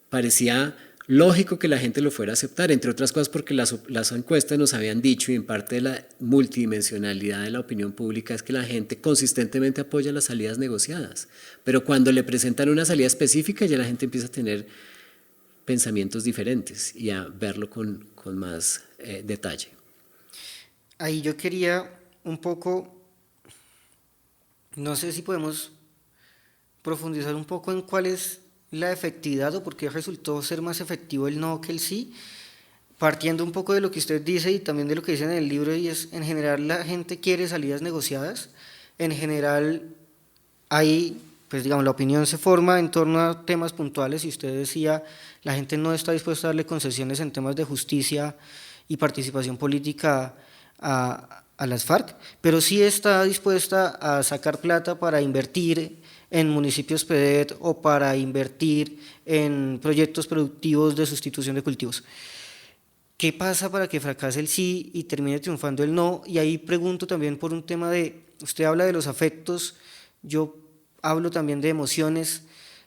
parecía lógico que la gente lo fuera a aceptar, entre otras cosas porque las encuestas nos habían dicho, y en parte de la multidimensionalidad de la opinión pública es que la gente consistentemente apoya las salidas negociadas, pero cuando le presentan una salida específica ya la gente empieza a tener pensamientos diferentes y a verlo con más detalle. Ahí yo quería un poco, no sé si podemos profundizar un poco en cuál es la efectividad o por qué resultó ser más efectivo el no que el sí, partiendo un poco de lo que usted dice y también de lo que dice en el libro, y es, en general la gente quiere salidas negociadas, en general hay, pues digamos, la opinión se forma en torno a temas puntuales, y usted decía, la gente no está dispuesta a darle concesiones en temas de justicia y participación política a las FARC, pero sí está dispuesta a sacar plata para invertir en municipios PEDET o para invertir en proyectos productivos de sustitución de cultivos. ¿Qué pasa para que fracase el sí y termine triunfando el no? Y ahí pregunto también por un tema de, usted habla de los afectos, yo hablo también de emociones,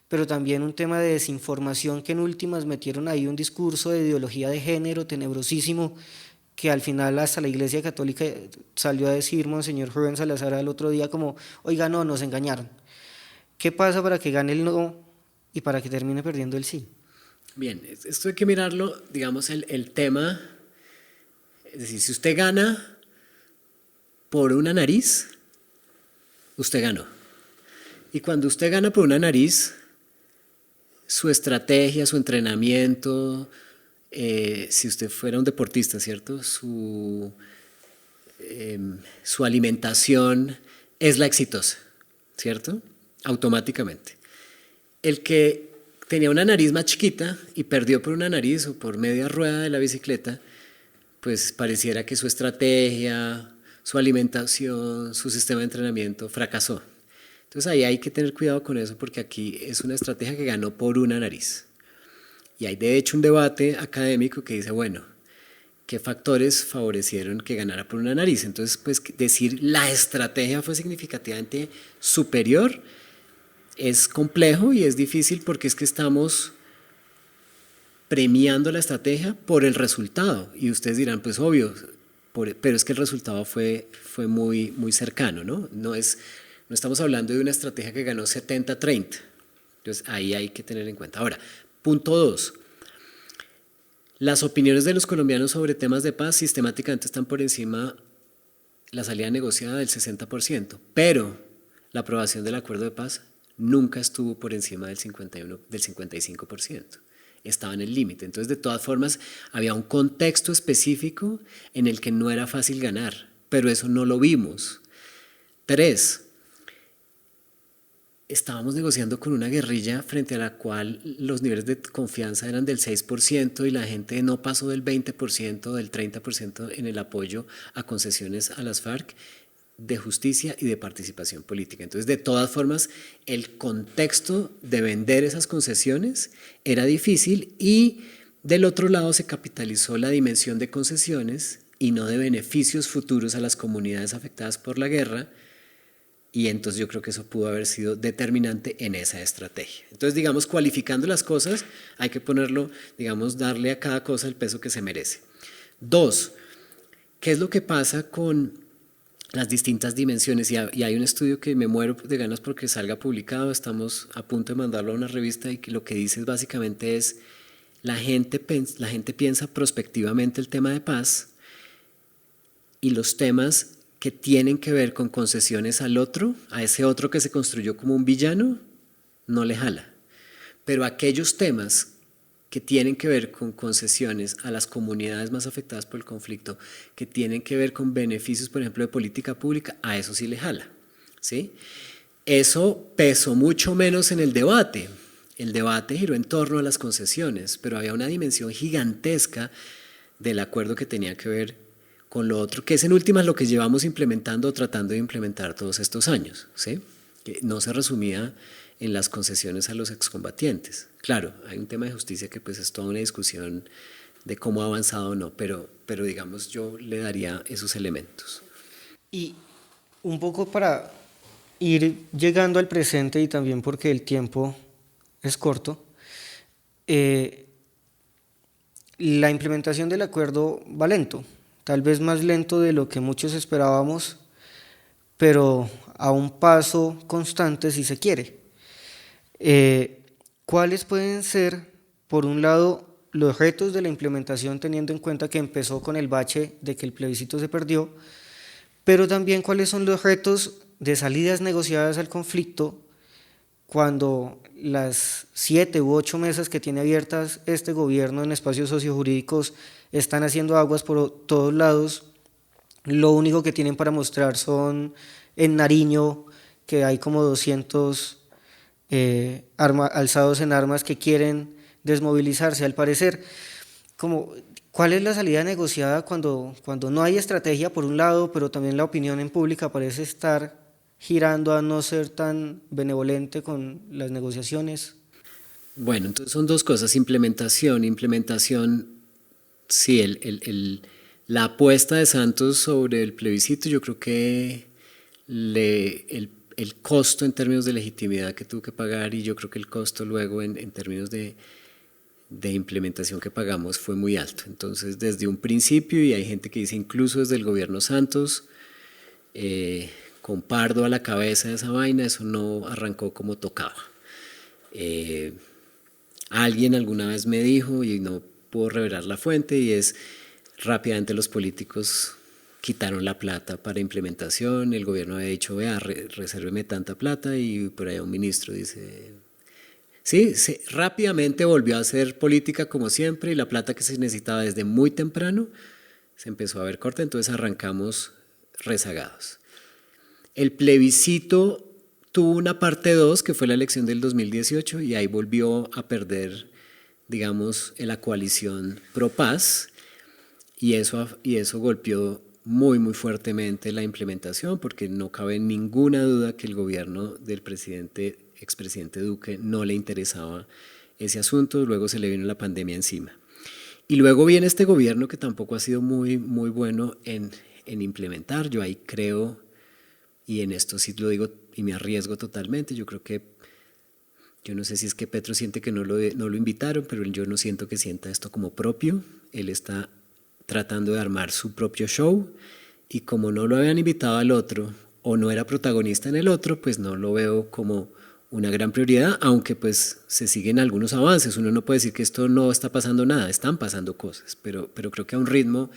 pero también un tema de desinformación que en últimas metieron ahí un discurso de ideología de género tenebrosísimo, que al final hasta la Iglesia Católica salió a decir Monseñor Rubén Salazar al otro día como, oiga, no, nos engañaron. ¿Qué pasa para que gane el no y para que termine perdiendo el sí? Bien, esto hay que mirarlo, digamos, el tema, es decir, si usted gana por una nariz, usted ganó. Y cuando usted gana por una nariz, su estrategia, su entrenamiento, si usted fuera un deportista, ¿cierto? Su alimentación es la exitosa, ¿cierto? Automáticamente. El que tenía una nariz más chiquita y perdió por una nariz o por media rueda de la bicicleta, pues pareciera que su estrategia, su alimentación, su sistema de entrenamiento fracasó. Entonces ahí hay que tener cuidado con eso porque aquí es una estrategia que ganó por una nariz. Y hay de hecho un debate académico que dice, bueno, ¿qué factores favorecieron que ganara por una nariz? Entonces, pues decir la estrategia fue significativamente superior es complejo y es difícil porque es que estamos premiando la estrategia por el resultado. Y ustedes dirán, pues obvio, pero es que el resultado fue muy, muy cercano, ¿no? No estamos hablando de una estrategia que ganó 70-30. Entonces ahí hay que tener en cuenta. Ahora, punto 2. Las opiniones de los colombianos sobre temas de paz sistemáticamente están por encima la salida negociada del 60%, pero la aprobación del acuerdo de paz nunca estuvo por encima del 55%. Estaba en el límite. Entonces, de todas formas, había un contexto específico en el que no era fácil ganar, pero eso no lo vimos. 3. Estábamos negociando con una guerrilla frente a la cual los niveles de confianza eran del 6% y la gente no pasó del 20%, del 30% en el apoyo a concesiones a las FARC de justicia y de participación política. Entonces, de todas formas, el contexto de vender esas concesiones era difícil y del otro lado se capitalizó la dimensión de concesiones y no de beneficios futuros a las comunidades afectadas por la guerra. Y entonces yo creo que eso pudo haber sido determinante en esa estrategia. Entonces, digamos, cualificando las cosas, hay que ponerlo, digamos, darle a cada cosa el peso que se merece. 2, ¿qué es lo que pasa con las distintas dimensiones? Y hay un estudio que me muero de ganas porque salga publicado, estamos a punto de mandarlo a una revista y que lo que dice básicamente es, la gente piensa prospectivamente el tema de paz y los temas que tienen que ver con concesiones al otro, a ese otro que se construyó como un villano, no le jala. Pero aquellos temas que tienen que ver con concesiones a las comunidades más afectadas por el conflicto, que tienen que ver con beneficios, por ejemplo, de política pública, a eso sí le jala, ¿sí? Eso pesó mucho menos en el debate. El debate giró en torno a las concesiones, pero había una dimensión gigantesca del acuerdo que tenía que ver con lo otro, que es en últimas lo que llevamos implementando o tratando de implementar todos estos años, ¿sí? Que no se resumía en las concesiones a los excombatientes. Claro, hay un tema de justicia que pues es toda una discusión de cómo ha avanzado o no, pero digamos yo le daría esos elementos. Y un poco para ir llegando al presente y también porque el tiempo es corto, la implementación del acuerdo va lento, tal vez más lento de lo que muchos esperábamos, pero a un paso constante si se quiere. ¿Cuáles pueden ser, por un lado, los retos de la implementación teniendo en cuenta que empezó con el bache de que el plebiscito se perdió, pero también cuáles son los retos de salidas negociadas al conflicto cuando las 7 u 8 mesas que tiene abiertas este gobierno en espacios sociojurídicos están haciendo aguas por todos lados? Lo único que tienen para mostrar son en Nariño, que hay como 200 alzados en armas que quieren desmovilizarse. Al parecer, ¿cuál es la salida negociada cuando no hay estrategia por un lado, pero también la opinión en pública parece estar girando a no ser tan benevolente con las negociaciones? Bueno, entonces son dos cosas, implementación, sí, la apuesta de Santos sobre el plebiscito, yo creo que el costo en términos de legitimidad que tuvo que pagar y yo creo que el costo luego en términos de implementación que pagamos fue muy alto. Entonces, desde un principio, y hay gente que dice incluso desde el gobierno Santos, con Pardo a la cabeza de esa vaina, eso no arrancó como tocaba. Alguien alguna vez me dijo, y no puedo revelar la fuente, y es rápidamente los políticos quitaron la plata para implementación, el gobierno había dicho, vea, resérveme tanta plata, y por ahí un ministro dice, Sí, rápidamente volvió a hacer política como siempre y la plata que se necesitaba desde muy temprano se empezó a ver corta, entonces arrancamos rezagados. El plebiscito tuvo una parte 2 que fue la elección del 2018 y ahí volvió a perder, digamos, la coalición pro paz y eso golpeó muy muy fuertemente la implementación porque no cabe ninguna duda que el gobierno del expresidente Duque no le interesaba ese asunto, luego se le vino la pandemia encima. Y luego viene este gobierno que tampoco ha sido muy, muy bueno en implementar. Yo ahí creo, y en esto sí lo digo y me arriesgo totalmente, yo creo que, yo no sé si es que Petro siente que no lo invitaron, pero yo no siento que sienta esto como propio. Él está tratando de armar su propio show y como no lo habían invitado al otro o no era protagonista en el otro, pues no lo veo como una gran prioridad, aunque pues se siguen algunos avances. Uno no puede decir que esto no está pasando nada, están pasando cosas, pero creo que a un ritmo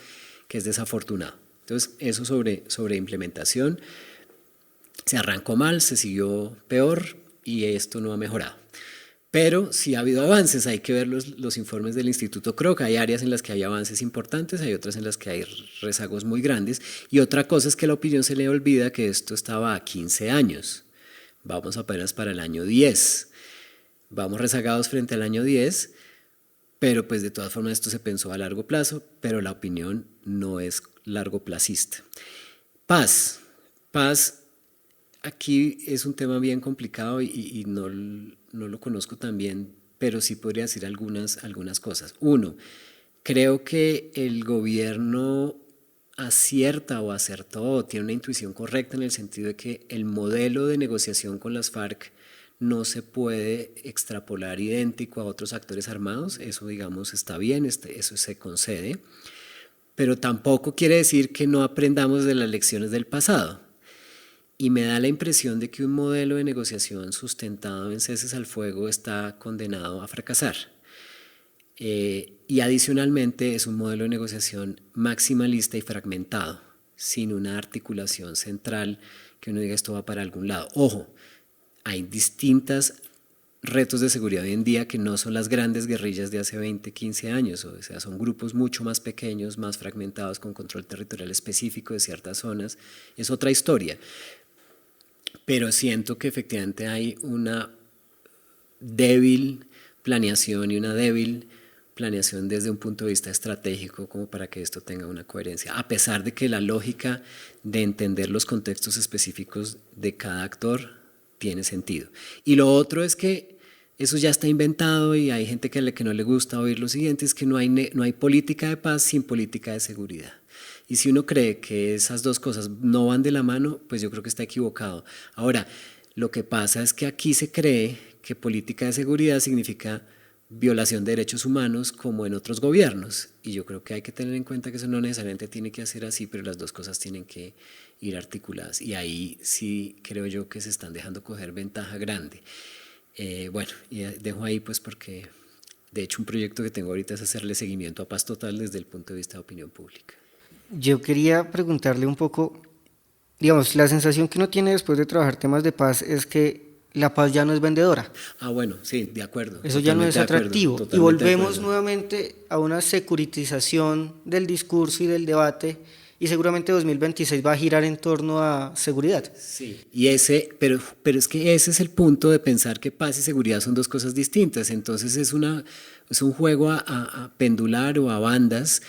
que es desafortunado. Entonces, eso sobre implementación. Se arrancó mal, se siguió peor y esto no ha mejorado. Pero sí ha habido avances, hay que ver los informes del Instituto Kroc, hay áreas en las que hay avances importantes, hay otras en las que hay rezagos muy grandes. Y otra cosa es que a la opinión se le olvida que esto estaba a 15 años. Vamos apenas para el año 10. Vamos rezagados frente al año 10, pero pues de todas formas esto se pensó a largo plazo, pero la opinión no es largoplacista. Paz. Aquí es un tema bien complicado y no lo conozco tan bien, pero sí podría decir algunas cosas. Uno, creo que el gobierno acierta o acertó, tiene una intuición correcta en el sentido de que el modelo de negociación con las FARC no se puede extrapolar idéntico a otros actores armados, eso digamos está bien, eso se concede, pero tampoco quiere decir que no aprendamos de las lecciones del pasado. Y me da la impresión de que un modelo de negociación sustentado en ceses al fuego está condenado a fracasar. Y adicionalmente es un modelo de negociación maximalista y fragmentado, sin una articulación central que uno diga esto va para algún lado. Ojo, hay distintos retos de seguridad hoy en día que no son las grandes guerrillas de hace 20, 15 años, o sea, son grupos mucho más pequeños, más fragmentados, con control territorial específico de ciertas zonas, es otra historia. Pero siento que efectivamente hay una débil planeación y una débil planeación desde un punto de vista estratégico como para que esto tenga una coherencia, a pesar de que la lógica de entender los contextos específicos de cada actor tiene sentido. Y lo otro es que eso ya está inventado y hay gente que no le gusta oír lo siguiente, es que no hay política de paz sin política de seguridad. Y si uno cree que esas dos cosas no van de la mano, pues yo creo que está equivocado. Ahora, lo que pasa es que aquí se cree que política de seguridad significa violación de derechos humanos como en otros gobiernos. Y yo creo que hay que tener en cuenta que eso no necesariamente tiene que ser así, pero las dos cosas tienen que ir articuladas. Y ahí sí creo yo que se están dejando coger ventaja grande. Bueno, y dejo ahí pues porque de hecho un proyecto que tengo ahorita es hacerle seguimiento a Paz Total desde el punto de vista de opinión pública. Yo quería preguntarle un poco, digamos, la sensación que uno tiene después de trabajar temas de paz es que la paz ya no es vendedora. Ah, bueno, sí, de acuerdo. Eso ya no es atractivo. Y volvemos nuevamente a una securitización del discurso y del debate y seguramente 2026 va a girar en torno a seguridad. Sí, y pero es que ese es el punto de pensar que paz y seguridad son dos cosas distintas. Entonces es un juego a pendular o a bandas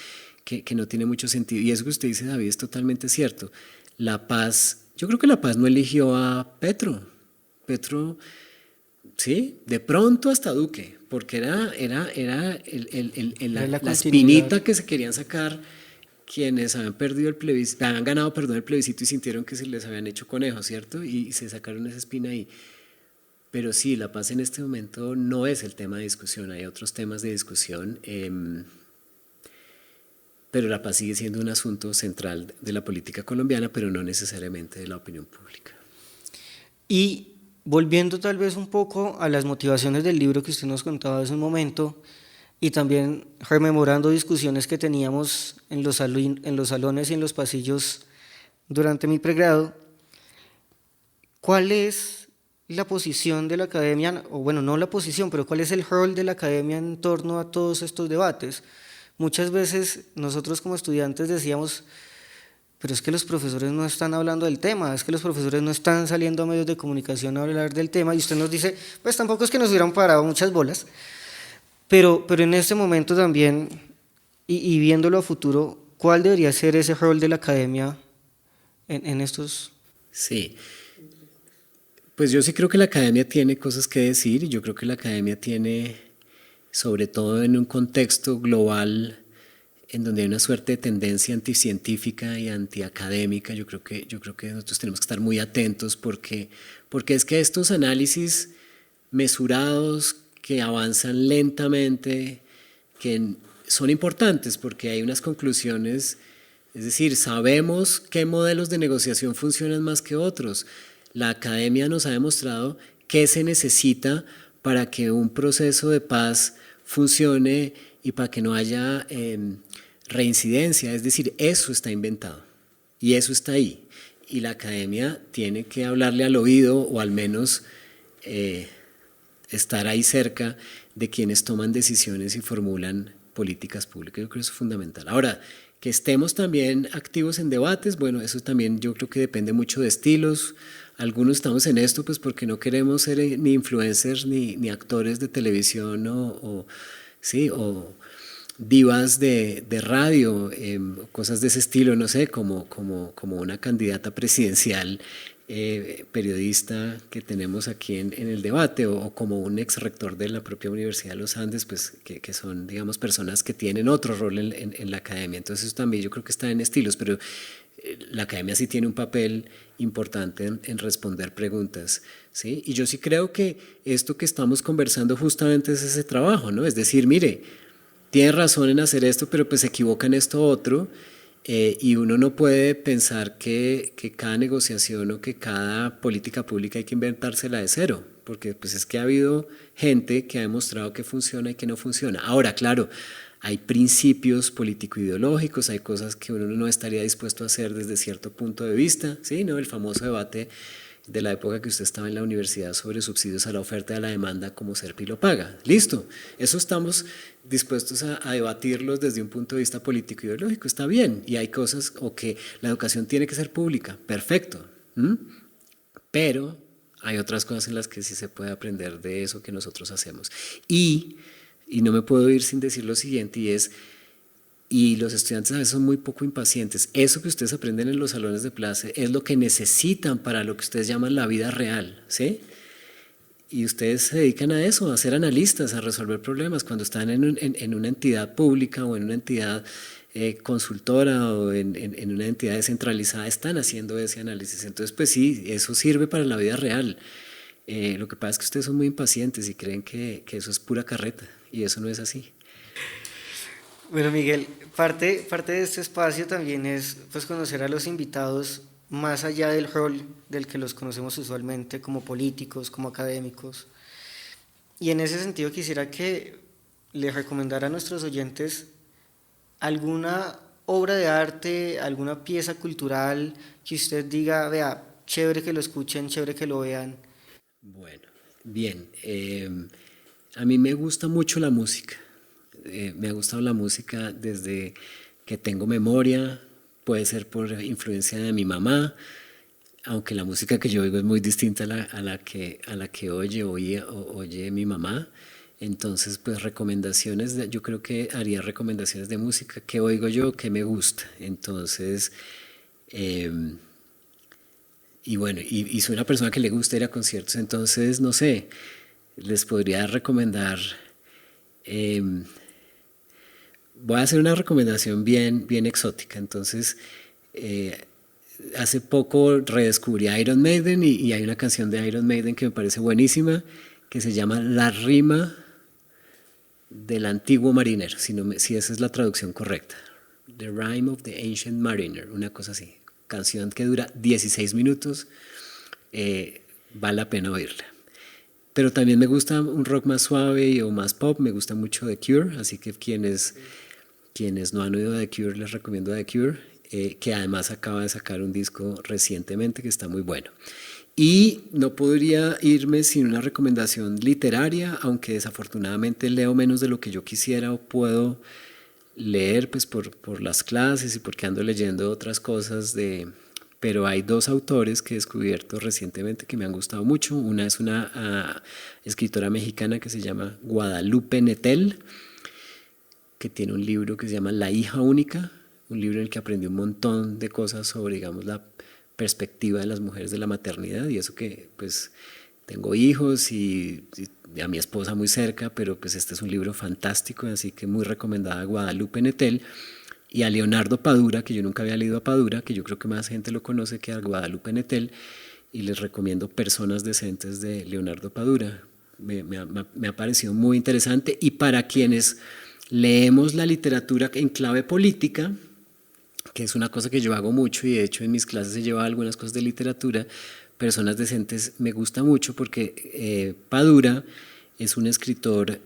que no tiene mucho sentido. Y eso que usted dice, David, es totalmente cierto. La paz, yo creo que la paz no eligió a Petro. Petro, sí, de pronto hasta Duque, porque era la espinita que se querían sacar quienes habían ganado el plebiscito y sintieron que se les habían hecho conejos, ¿cierto? Y se sacaron esa espina ahí. Pero sí, la paz en este momento no es el tema de discusión, hay otros temas de discusión, pero la paz sigue siendo un asunto central de la política colombiana, pero no necesariamente de la opinión pública. Y volviendo tal vez un poco a las motivaciones del libro que usted nos contaba hace un momento, y también rememorando discusiones que teníamos en los salones y en los pasillos durante mi pregrado, ¿cuál es la posición de la academia, o bueno, no la posición, pero cuál es el rol de la academia en torno a todos estos debates? Muchas veces nosotros como estudiantes decíamos, pero es que los profesores no están hablando del tema, es que los profesores no están saliendo a medios de comunicación a hablar del tema, y usted nos dice, pues tampoco es que nos hubieran parado muchas bolas, pero en este momento también, y viéndolo a futuro, ¿cuál debería ser ese rol de la academia en estos? Sí, pues yo sí creo que la academia tiene cosas que decir y yo creo que la academia tiene, sobre todo en un contexto global en donde hay una suerte de tendencia anticientífica y antiacadémica, yo creo que nosotros tenemos que estar muy atentos porque es que estos análisis mesurados que avanzan lentamente, que son importantes porque hay unas conclusiones, es decir, sabemos qué modelos de negociación funcionan más que otros. La academia nos ha demostrado qué se necesita para que un proceso de paz funcione y para que no haya reincidencia, es decir, eso está inventado y eso está ahí. Y la academia tiene que hablarle al oído o al menos estar ahí cerca de quienes toman decisiones y formulan políticas públicas. Yo creo que eso es fundamental. Ahora, que estemos también activos en debates, bueno, eso también yo creo que depende mucho de estilos. Algunos estamos en esto pues porque no queremos ser ni influencers ni actores de televisión sí, o divas de radio, cosas de ese estilo, no sé, como una candidata presidencial periodista que tenemos aquí en el debate o como un ex rector de la propia Universidad de los Andes, pues que son, digamos, personas que tienen otro rol en la academia. Entonces eso también yo creo que está en estilos, pero la academia sí tiene un papel importante en responder preguntas, ¿sí? Y yo sí creo que esto que estamos conversando justamente es ese trabajo, ¿no? Es decir, mire, tiene razón en hacer esto, pero pues se equivoca en esto otro, y uno no puede pensar que cada negociación o que cada política pública hay que inventársela de cero, porque pues es que ha habido gente que ha demostrado que funciona y que no funciona. Ahora, claro, hay principios político-ideológicos, hay cosas que uno no estaría dispuesto a hacer desde cierto punto de vista, ¿sí? ¿No? El famoso debate de la época que usted estaba en la universidad sobre subsidios a la oferta y a la demanda como Serpi lo paga. Listo, eso estamos dispuestos a debatirlos desde un punto de vista político ideológico, está bien, y hay cosas, o que la educación tiene que ser pública, perfecto, pero hay otras cosas en las que sí se puede aprender de eso que nosotros hacemos. Y no me puedo ir sin decir lo siguiente, y los estudiantes a veces son muy poco impacientes. Eso que ustedes aprenden en los salones de clase es lo que necesitan para lo que ustedes llaman la vida real, ¿sí? Y ustedes se dedican a eso, a ser analistas, a resolver problemas. Cuando están en una entidad pública o en una entidad consultora o en una entidad descentralizada, están haciendo ese análisis. Entonces, pues sí, eso sirve para la vida real. Lo que pasa es que ustedes son muy impacientes y creen que eso es pura carreta, y eso no es así. Bueno, Miguel, parte de este espacio también es pues, conocer a los invitados más allá del rol del que los conocemos usualmente como políticos, como académicos. Y en ese sentido quisiera que les recomendara a nuestros oyentes alguna obra de arte, alguna pieza cultural que usted diga, vea, chévere que lo escuchen, chévere que lo vean. Bueno, bien. A mí me gusta mucho la música. Me ha gustado la música desde que tengo memoria, puede ser por influencia de mi mamá, aunque la música que yo oigo es muy distinta a la que oye mi mamá. Entonces, pues recomendaciones, yo creo que haría recomendaciones de música, que oigo yo, que me gusta. Entonces, eh, y bueno, y soy una persona que le gusta ir a conciertos, entonces, no sé, les podría recomendar, eh, voy a hacer una recomendación bien exótica. Entonces, eh, hace poco redescubrí a Iron Maiden y hay una canción de Iron Maiden que me parece buenísima, que se llama La rima del antiguo marinero, si esa es la traducción correcta. The Rime of the Ancient Mariner, una cosa así. Canción que dura 16 minutos, vale la pena oírla. Pero también me gusta un rock más suave o más pop, me gusta mucho The Cure, así que quienes no han oído The Cure, les recomiendo The Cure, que además acaba de sacar un disco recientemente que está muy bueno. Y no podría irme sin una recomendación literaria, aunque desafortunadamente leo menos de lo que yo quisiera o puedo leer, pues por las clases y porque ando leyendo otras cosas pero hay dos autores que he descubierto recientemente que me han gustado mucho. Una es una escritora mexicana que se llama Guadalupe Nettel, que tiene un libro que se llama La hija única, un libro en el que aprendí un montón de cosas sobre, digamos, la perspectiva de las mujeres de la maternidad, y eso que pues tengo hijos y a mi esposa muy cerca, pero pues este es un libro fantástico, así que muy recomendada a Guadalupe Nettel. Y a Leonardo Padura, que yo nunca había leído a Padura, que yo creo que más gente lo conoce que a Guadalupe Nettel, y les recomiendo Personas Decentes de Leonardo Padura. Me ha parecido muy interesante, y para quienes leemos la literatura en clave política, que es una cosa que yo hago mucho, y de hecho en mis clases he llevado algunas cosas de literatura, Personas Decentes me gusta mucho porque Padura es un escritor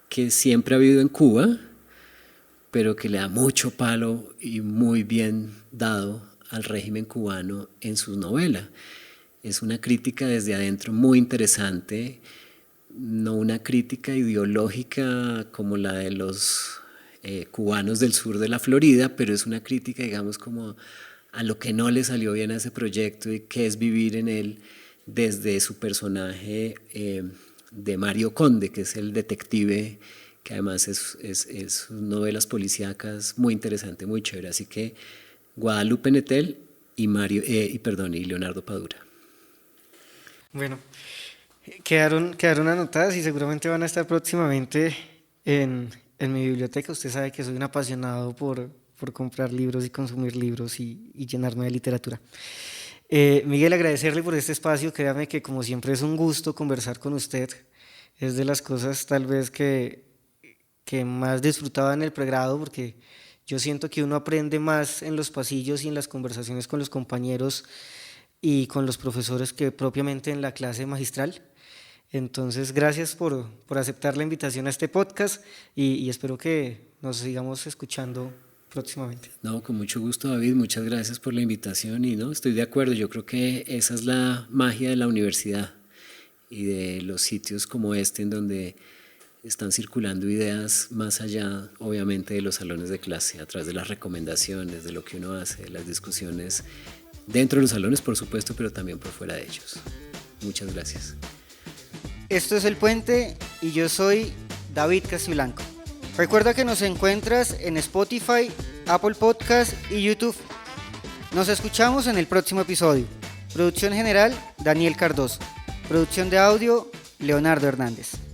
que siempre ha vivido en Cuba, pero que le da mucho palo y muy bien dado al régimen cubano en sus novelas. Es una crítica desde adentro muy interesante, no una crítica ideológica como la de los cubanos del sur de la Florida, pero es una crítica, digamos, como a lo que no le salió bien a ese proyecto y qué es vivir en él desde su personaje de Mario Conde, que es el detective, que además es novelas policíacas muy interesante, muy chévere. Así que Guadalupe Nettel y Leonardo Padura. Bueno, quedaron anotadas y seguramente van a estar próximamente en mi biblioteca. Usted sabe que soy un apasionado por comprar libros y consumir libros y llenarme de literatura. Miguel, agradecerle por este espacio. Créame que como siempre es un gusto conversar con usted. Es de las cosas tal vez que más disfrutaba en el pregrado, porque yo siento que uno aprende más en los pasillos y en las conversaciones con los compañeros y con los profesores que propiamente en la clase magistral. Entonces, gracias por aceptar la invitación a este podcast y espero que nos sigamos escuchando próximamente. No, con mucho gusto, David, muchas gracias por la invitación, y no, estoy de acuerdo, yo creo que esa es la magia de la universidad y de los sitios como este en donde están circulando ideas más allá, obviamente, de los salones de clase, a través de las recomendaciones, de lo que uno hace, de las discusiones dentro de los salones, por supuesto, pero también por fuera de ellos. Muchas gracias. Esto es El Puente y yo soy David Castiblanco. Recuerda que nos encuentras en Spotify, Apple Podcast y YouTube. Nos escuchamos en el próximo episodio. Producción general, Daniel Cardoso. Producción de audio, Leonardo Hernández.